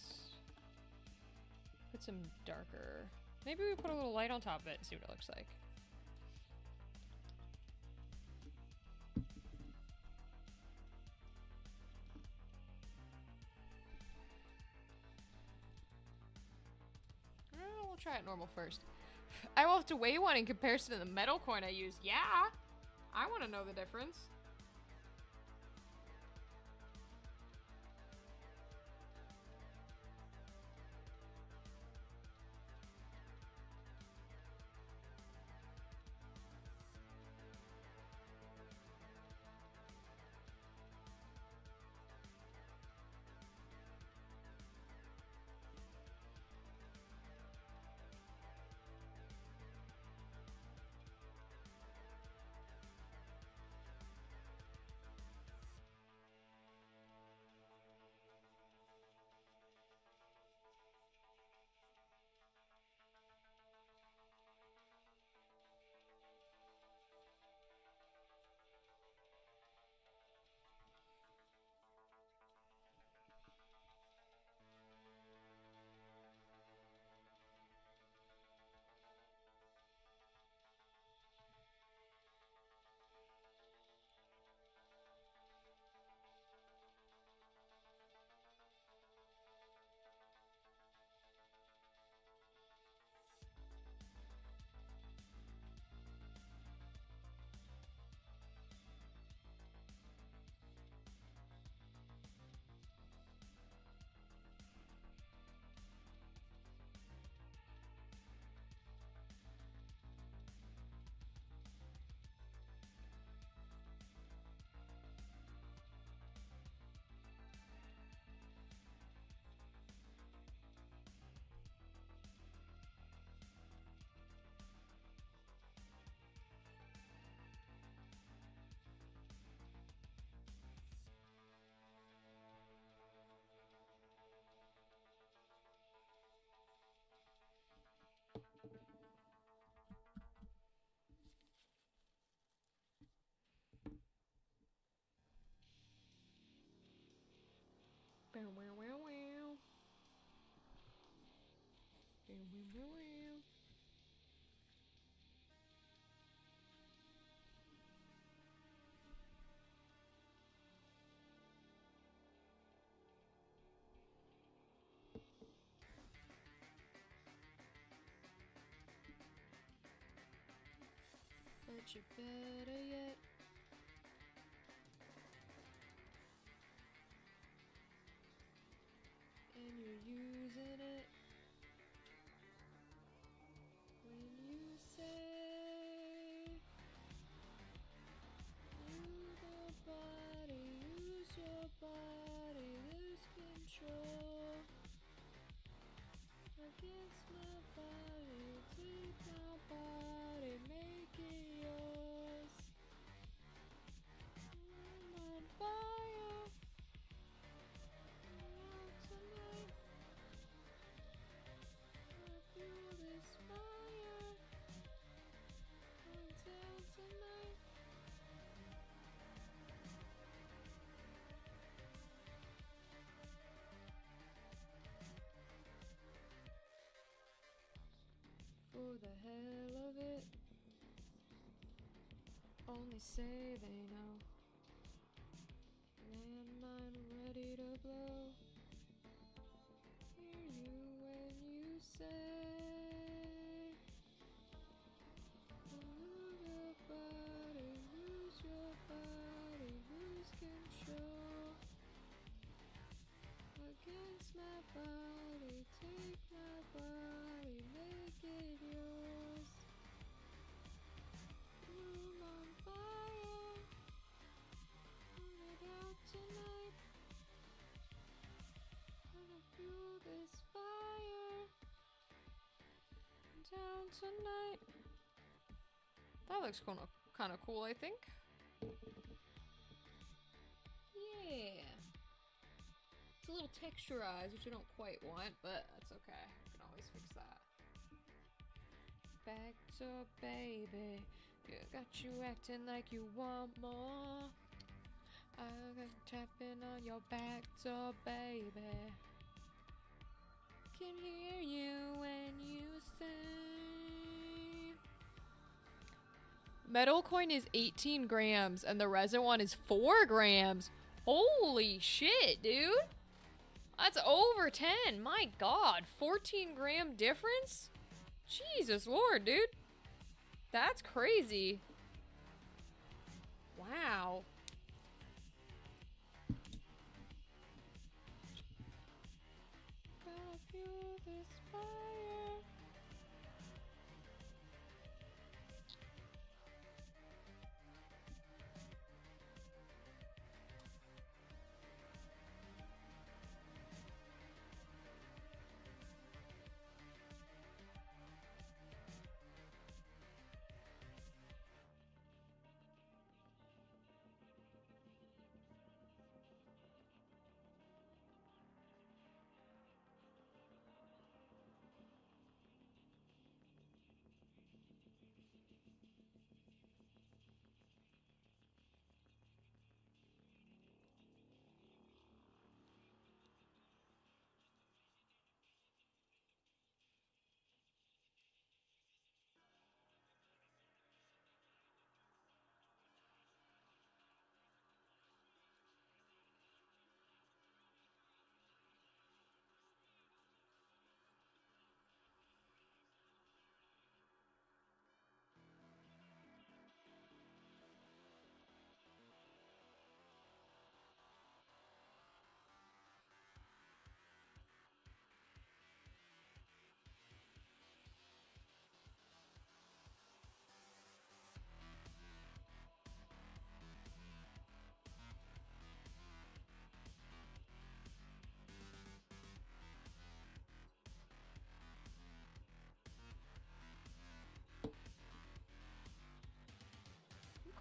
put some darker. Maybe we put a little light on top of it and see what it looks like. We'll try it normal first. I will have to weigh one in comparison to the metal coin I used. Yeah! I want to know the difference. But you better yet. And you're using it. When you say, use your body, lose control. Against my body, take my body, make it yours. I'm on fire. Out tonight. I feel this fire. Until tonight. For the hell of it. Only say they know. Landmine ready to blow. Hear you when you say, move your body, lose control. Against my body, take my body, make it yours. Room on fire, put it out tonight. Gonna fuel this fire down tonight. That looks kind of cool, I think. Yeah. It's a little texturized, which I don't quite want, but that's okay. I can always fix that. Back to baby. You got you acting like you want more. I got tapping on your back door, baby. Can hear you when you say. Metal coin is 18 grams and the resin one is 4 grams. Holy shit, dude. That's over 10. My god. 14-gram difference? Jesus Lord, dude. That's crazy. Wow. Gotta fuel this fire.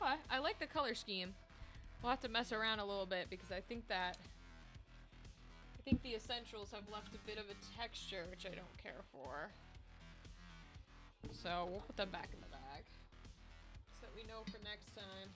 Okay, I like the color scheme. We'll have to mess around a little bit because I think the essentials have left a bit of a texture, which I don't care for. So we'll put them back in the bag so that we know for next time.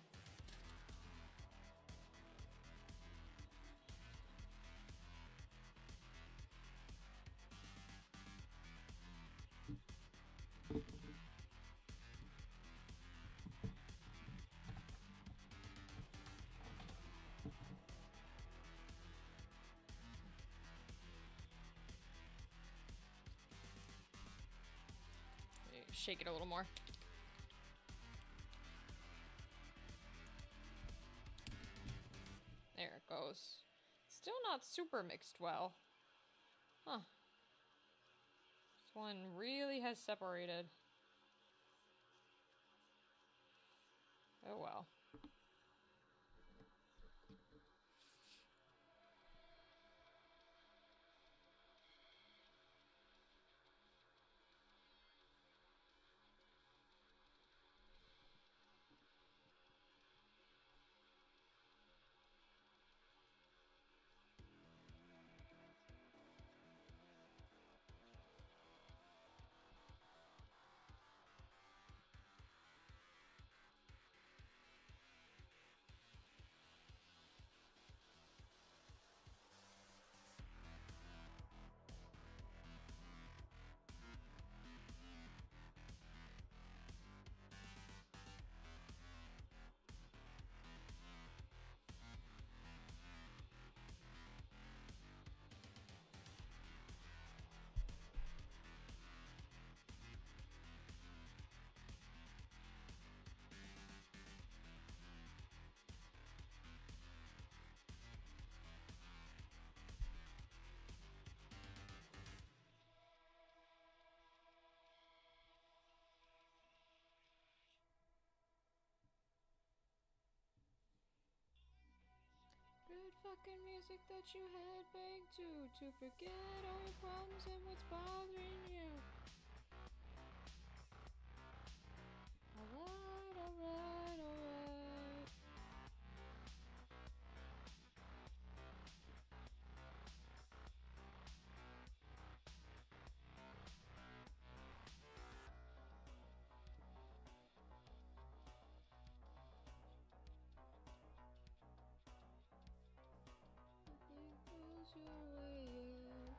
Shake it a little more. close. Still not super mixed well. Huh. This one really has separated. Oh well. Good fucking music that you headbang to forget all your problems and what's bothering you. Alright, alright, alright. It goes your way, yeah.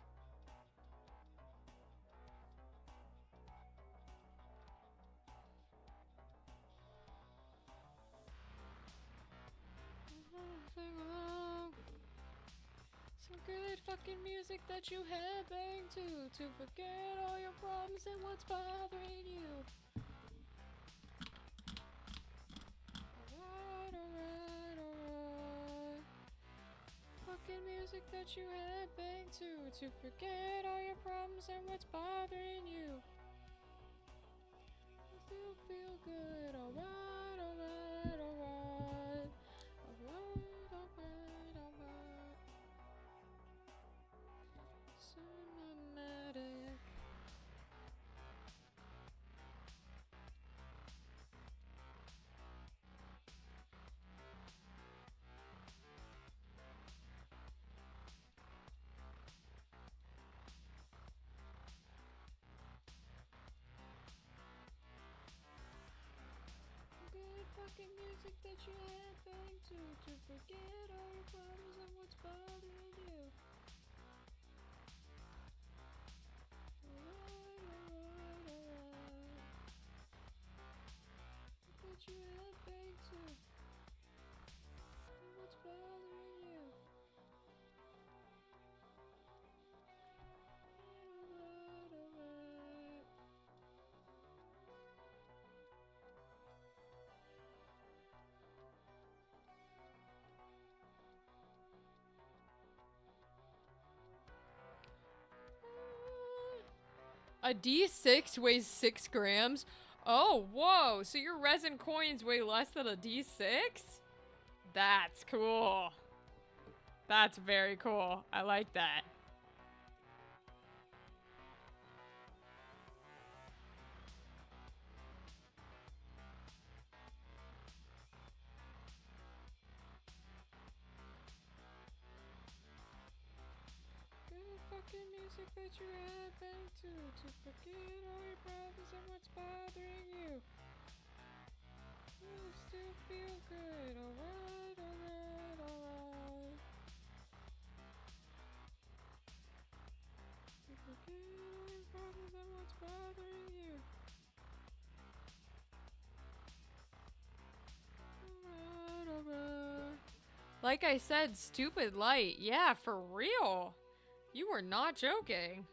Sing along. Some good fucking music that you headbang to forget all your problems and what's bothering you. Alright, alright, alright. Fucking music that you headbang to forget all your problems and what's bothering you. You still feel good. Alright, alright, alright. Alright, alright, alright. Cinematic. Good fucking music that you headbang to forget all your problems and what's bothering you. Alright, alright, alright. That you headbang to and what's bothering you. Alright, alright. A D6 weighs 6 grams? Oh, whoa. So your resin coins weigh less than a D6? That's cool. That's very cool. I like that. Good fucking music that you headbang to forget all your problems and what's bothering you. You still feel good. Alright, alright, alright. You forget all your problems and what's bothering you. Alright, alright. Like I said, stupid light. Yeah, for real. You were not joking.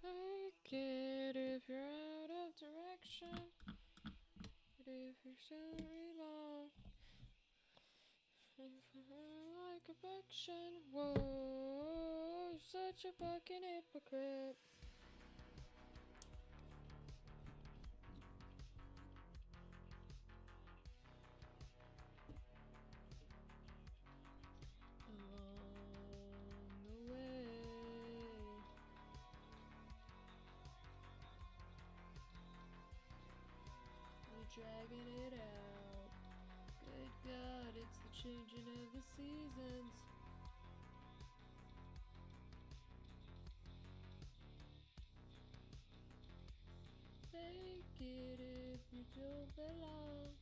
Take it if you're out of direction. But if you're sorry long. If you're like affection. Whoa, you're such a fucking hypocrite. Along the way, we're dragging it out. Good God, it's the changing of the seasons. Take it if you don't belong.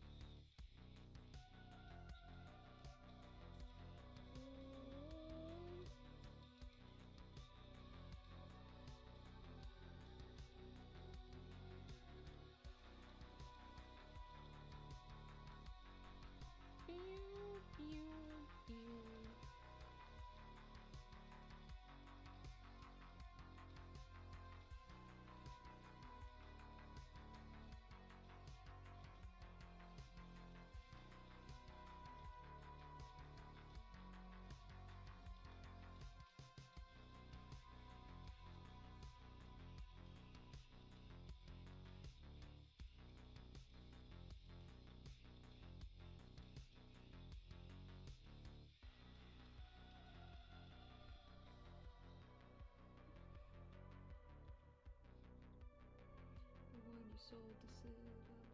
Pew, pew, pew. When you sold the citadel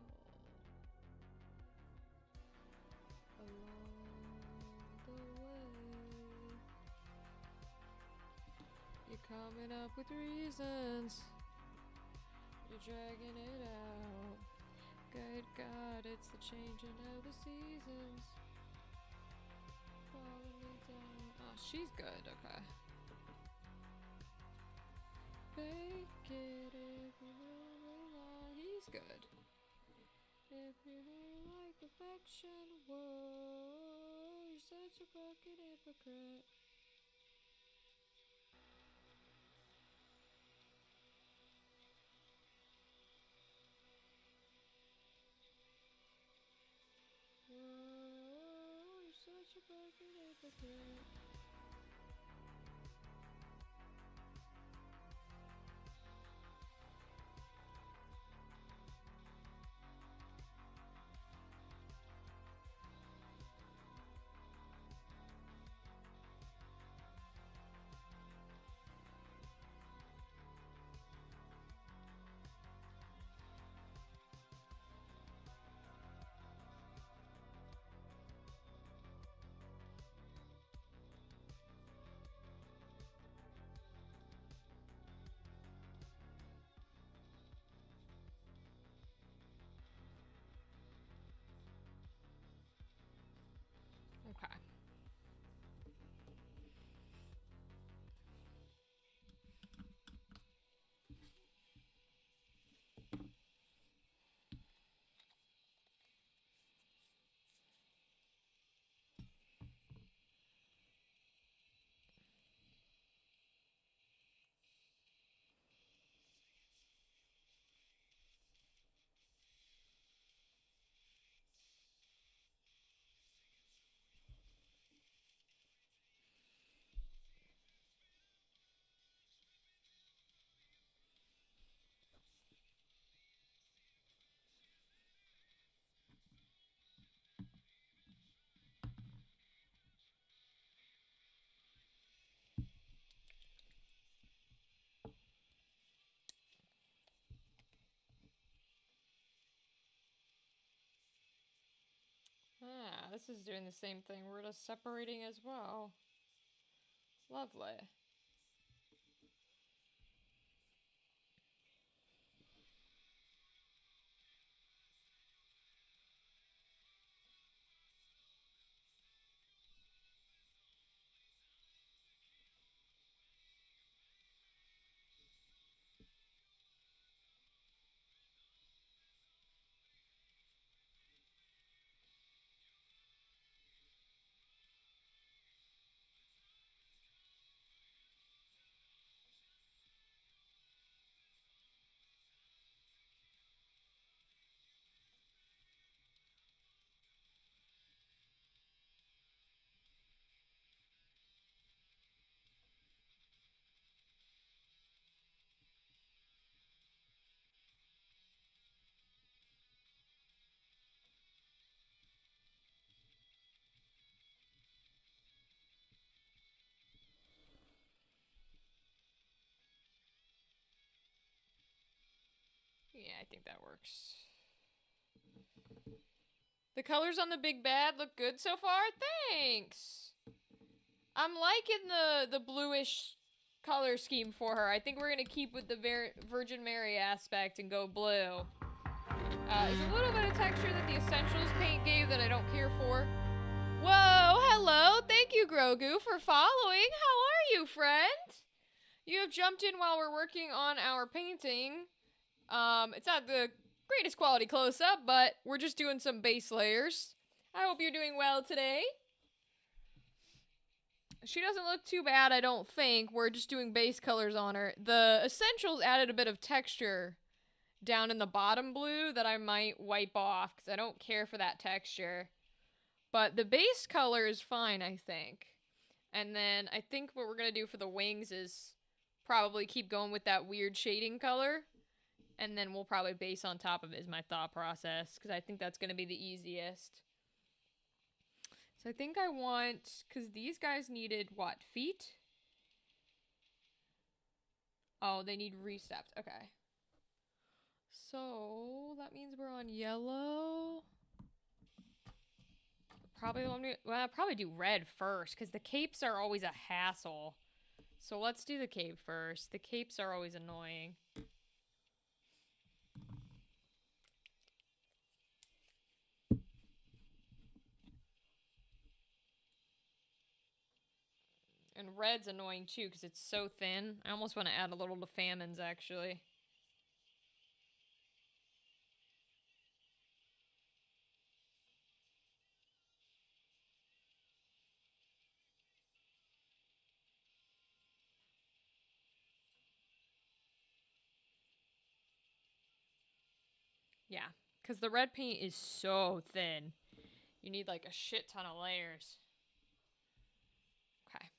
along the way, you're coming up with reasons. You're dragging it out. Good God, it's the changing of the seasons. Falling me down. Oh, she's good. Okay. Fake it if you really lie. He's good. If you like affection, whoa, you're such a fucking hypocrite. Whoa, you're such a fucking hypocrite. Okay. Ah, this is doing the same thing. We're just separating as well. Lovely. Yeah, I think that works. The colors on the big bad look good so far. Thanks. I'm liking the bluish color scheme for her. I think we're gonna keep with the Virgin Mary aspect and go blue. There's a little bit of texture that the Essentials paint gave that I don't care for. Whoa, hello. Thank you, Grogu, for following. How are you, friend? You have jumped in while we're working on our painting. It's not the greatest quality close-up, but we're just doing some base layers. I hope you're doing well today. She doesn't look too bad, I don't think. We're just doing base colors on her. The Essentials added a bit of texture down in the bottom blue that I might wipe off because I don't care for that texture. But the base color is fine, I think. And then I think what we're going to do for the wings is probably keep going with that weird shading color. And then we'll probably base on top of it is my thought process. Because I think that's going to be the easiest. So I think I want... Because these guys needed, what, feet? Oh, they need resteps. Okay. So that means we're on yellow. Probably I'll probably do red first, because the capes are always a hassle. So let's do the cape first. The capes are always annoying. And red's annoying too, because it's so thin. I almost want to add a little to Famines, actually. Yeah, because the red paint is so thin. You need like a shit ton of layers. Okay.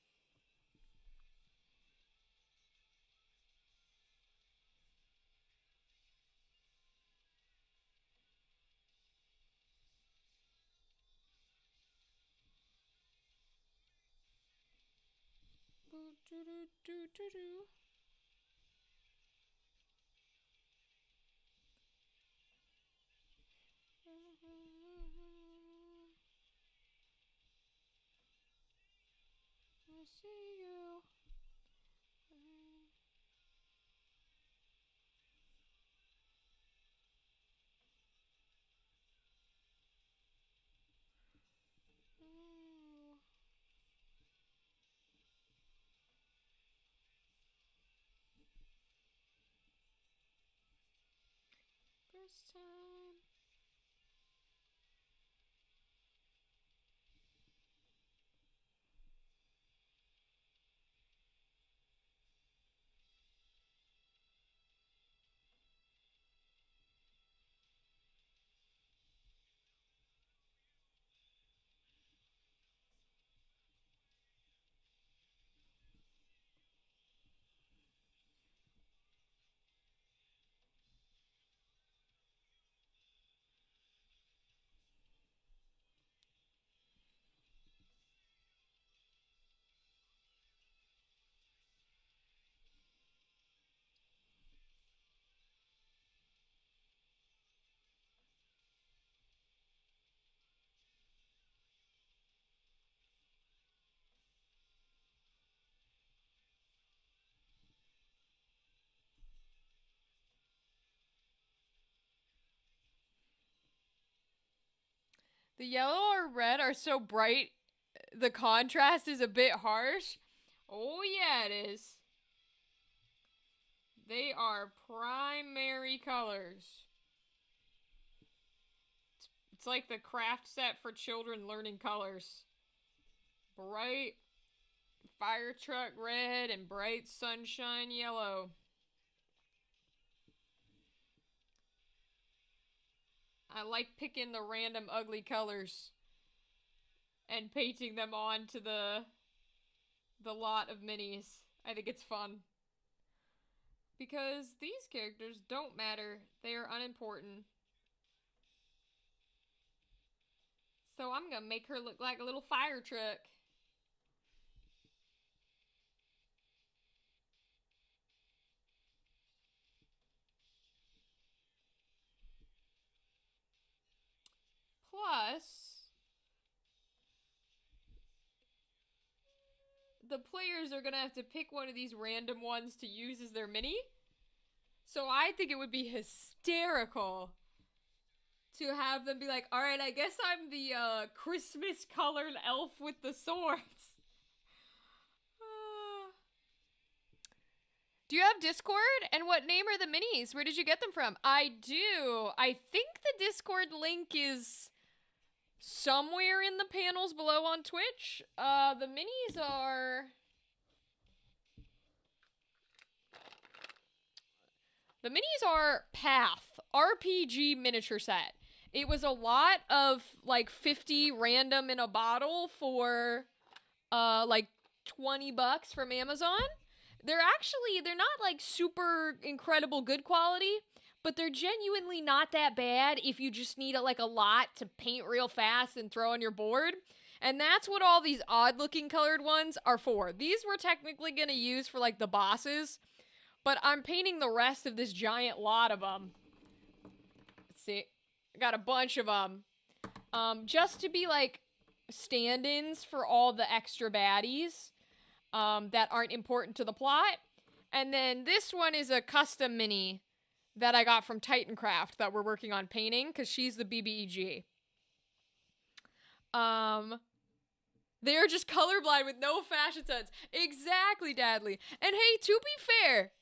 I see you. First time. The yellow or red are so bright, the contrast is a bit harsh. Oh yeah, it is. They are primary colors. It's like the craft set for children learning colors. Bright fire truck red and bright sunshine yellow. I like picking the random ugly colors and painting them onto the lot of minis. I think it's fun. Because these characters don't matter. They are unimportant. So I'm gonna make her look like a little fire truck. Plus, the players are gonna have to pick one of these random ones to use as their mini. So I think it would be hysterical to have them be like, all right, I guess I'm the Christmas colored elf with the swords. Do you have Discord? And what name are the minis? Where did you get them from? I do. I think the Discord link is somewhere in the panels below on Twitch. The minis are... The minis are Path, RPG miniature set. It was a lot of, like, 50 random in a bottle for, like, $20 from Amazon. They're not, like, super incredible good quality, but they're genuinely not that bad if you just need, like, a lot to paint real fast and throw on your board. And that's what all these odd-looking colored ones are for. These we're technically gonna use for, like, the bosses, but I'm painting the rest of this giant lot of them. Let's see. I got a bunch of them. Just to be, like, stand-ins for all the extra baddies that aren't important to the plot. And then this one is a custom mini that I got from Titancraft that we're working on painting, because she's the BBEG. They're just colorblind with no fashion sense. Exactly, Dadley. And hey, to be fair,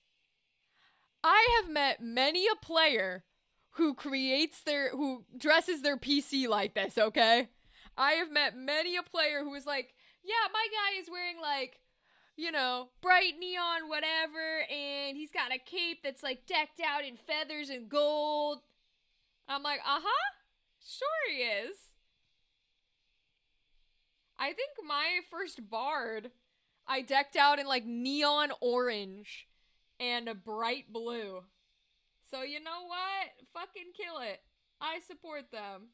I have met many a player who who dresses their PC like this, okay? I have met many a player who is like, yeah, my guy is wearing, like, you know, bright neon whatever, and he's got a cape that's, like, decked out in feathers and gold. I'm like, uh-huh, sure he is. I think my first bard, I decked out in, like, neon orange and a bright blue. So you know what? Fucking kill it. I support them.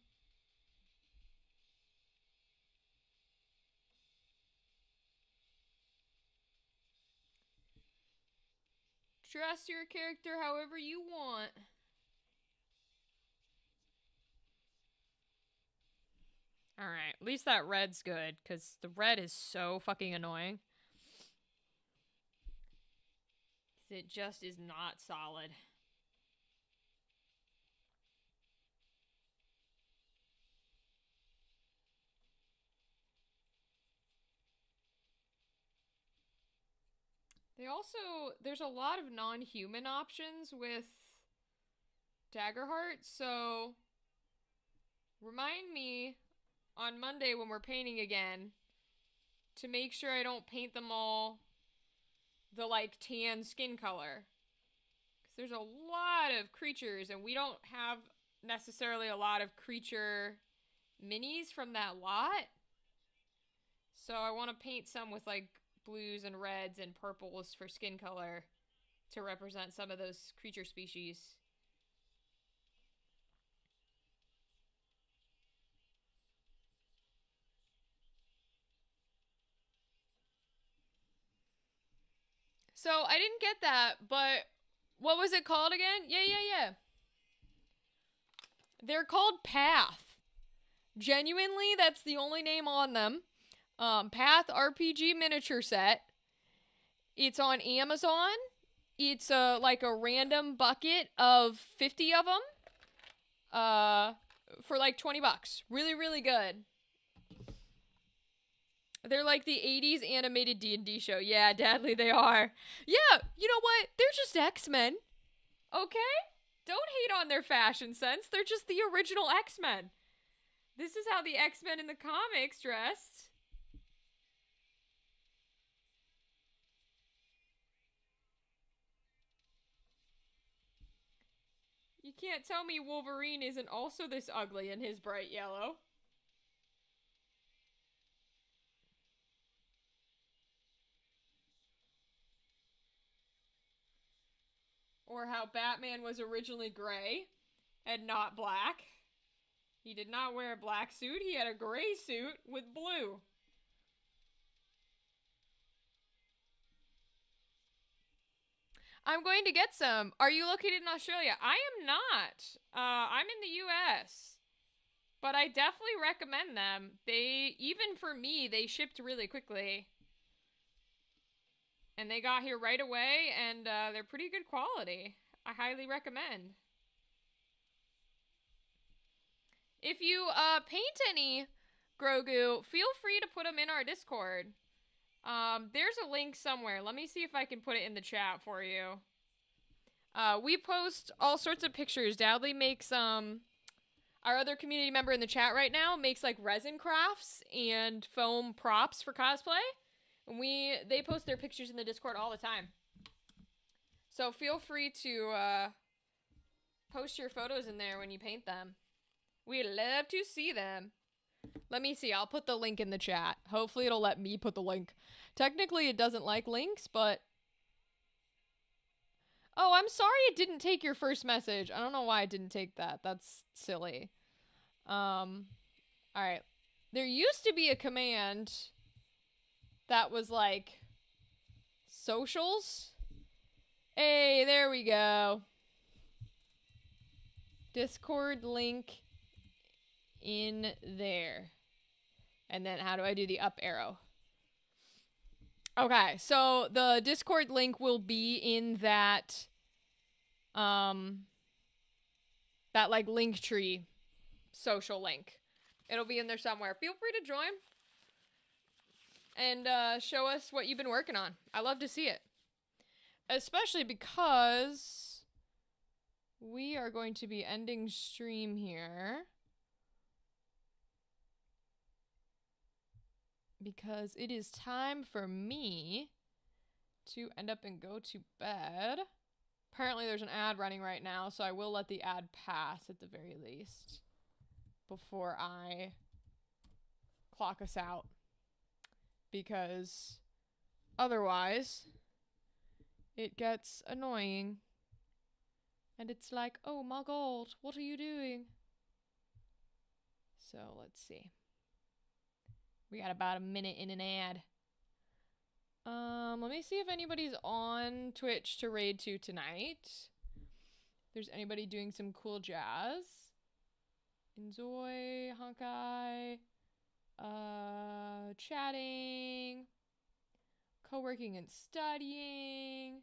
Dress your character however you want. Alright, at least that red's good, because the red is so fucking annoying. It just is not solid. There's a lot of non-human options with Daggerheart, so remind me on Monday when we're painting again to make sure I don't paint them all the, like, tan skin color. Because there's a lot of creatures, and we don't have necessarily a lot of creature minis from that lot. So I want to paint some with, like, blues and reds and purples for skin color to represent some of those creature species. So I didn't get that, but what was it called again? Yeah. They're called Path. Genuinely, that's the only name on them. Path RPG miniature set. It's on Amazon. It's like a random bucket of 50 of them. For like $20. Really, really good. They're like the 80s animated D&D show. Yeah, Dadley, they are. Yeah, you know what? They're just X-Men. Okay? Don't hate on their fashion sense. They're just the original X-Men. This is how the X-Men in the comics dressed. You can't tell me Wolverine isn't also this ugly in his bright yellow. Or how Batman was originally gray and not black. He did not wear a black suit. He had a gray suit with blue. I'm going to get some. Are you located in Australia? I am not. I'm in the US. But I definitely recommend them. Even for me, they shipped really quickly. And they got here right away, and they're pretty good quality. I highly recommend. If you paint any, Grogu, feel free to put them in our Discord. There's a link somewhere. Let me see if I can put it in the chat for you. We post all sorts of pictures. Dowdley makes, our other community member in the chat right now makes, like, resin crafts and foam props for cosplay. And they post their pictures in the Discord all the time. So feel free to, post your photos in there when you paint them. We'd love to see them. Let me see. I'll put the link in the chat. Hopefully it'll let me put the link. Technically it doesn't like links, but... Oh, I'm sorry it didn't take your first message. I don't know why it didn't take that. That's silly. Alright. There used to be a command that was like... socials? Hey, there we go. Discord link in there. And then how do I do the up arrow? Okay, so the Discord link will be in that that like link tree social link. It'll be in there somewhere. Feel free to join and show us what you've been working on. I love to see it. Especially because we are going to be ending stream here. Because it is time for me to end up and go to bed. Apparently there's an ad running right now, so I will let the ad pass at the very least before I clock us out. Because otherwise it gets annoying. And it's like, oh my god, what are you doing? So let's see. We got about a minute in an ad. Let me see if anybody's on Twitch to raid to tonight. If there's anybody doing some cool jazz. Enjoy, Honkai, chatting, co-working and studying,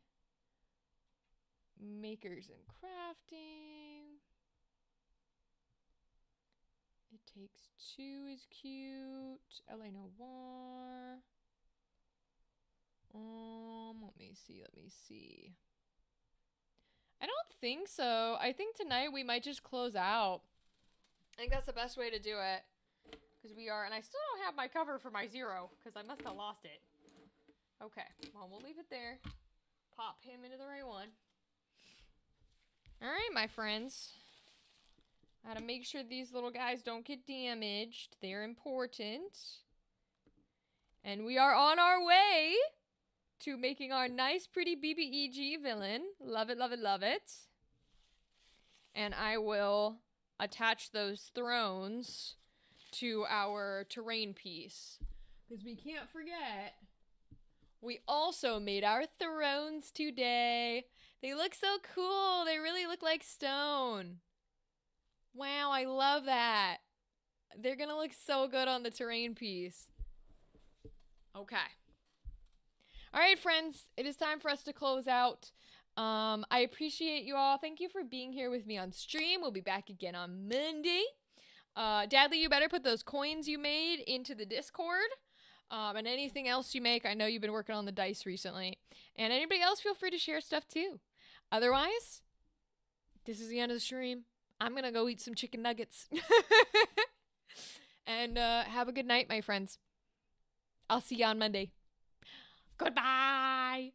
makers and crafting. It Takes Two is cute. LA Noir. Let me see. I don't think so. I think tonight we might just close out. I think that's the best way to do it. Because we are, and I still don't have my cover for my Zero, because I must have lost it. Okay, well, we'll leave it there. Pop him into the right one. Alright, my friends. I gotta make sure these little guys don't get damaged. They're important. And we are on our way to making our nice, pretty BBEG villain. Love it, love it, love it. And I will attach those thrones to our terrain piece. Because we can't forget, we also made our thrones today. They look so cool. They really look like stone. Wow, I love that. They're gonna look so good on the terrain piece. Okay. Alright, friends. It is time for us to close out. I appreciate you all. Thank you for being here with me on stream. We'll be back again on Monday. Dadley, you better put those coins you made into the Discord. And anything else you make. I know you've been working on the dice recently. And anybody else, feel free to share stuff too. Otherwise, this is the end of the stream. I'm gonna go eat some chicken nuggets. And have a good night, my friends. I'll see you on Monday. Goodbye!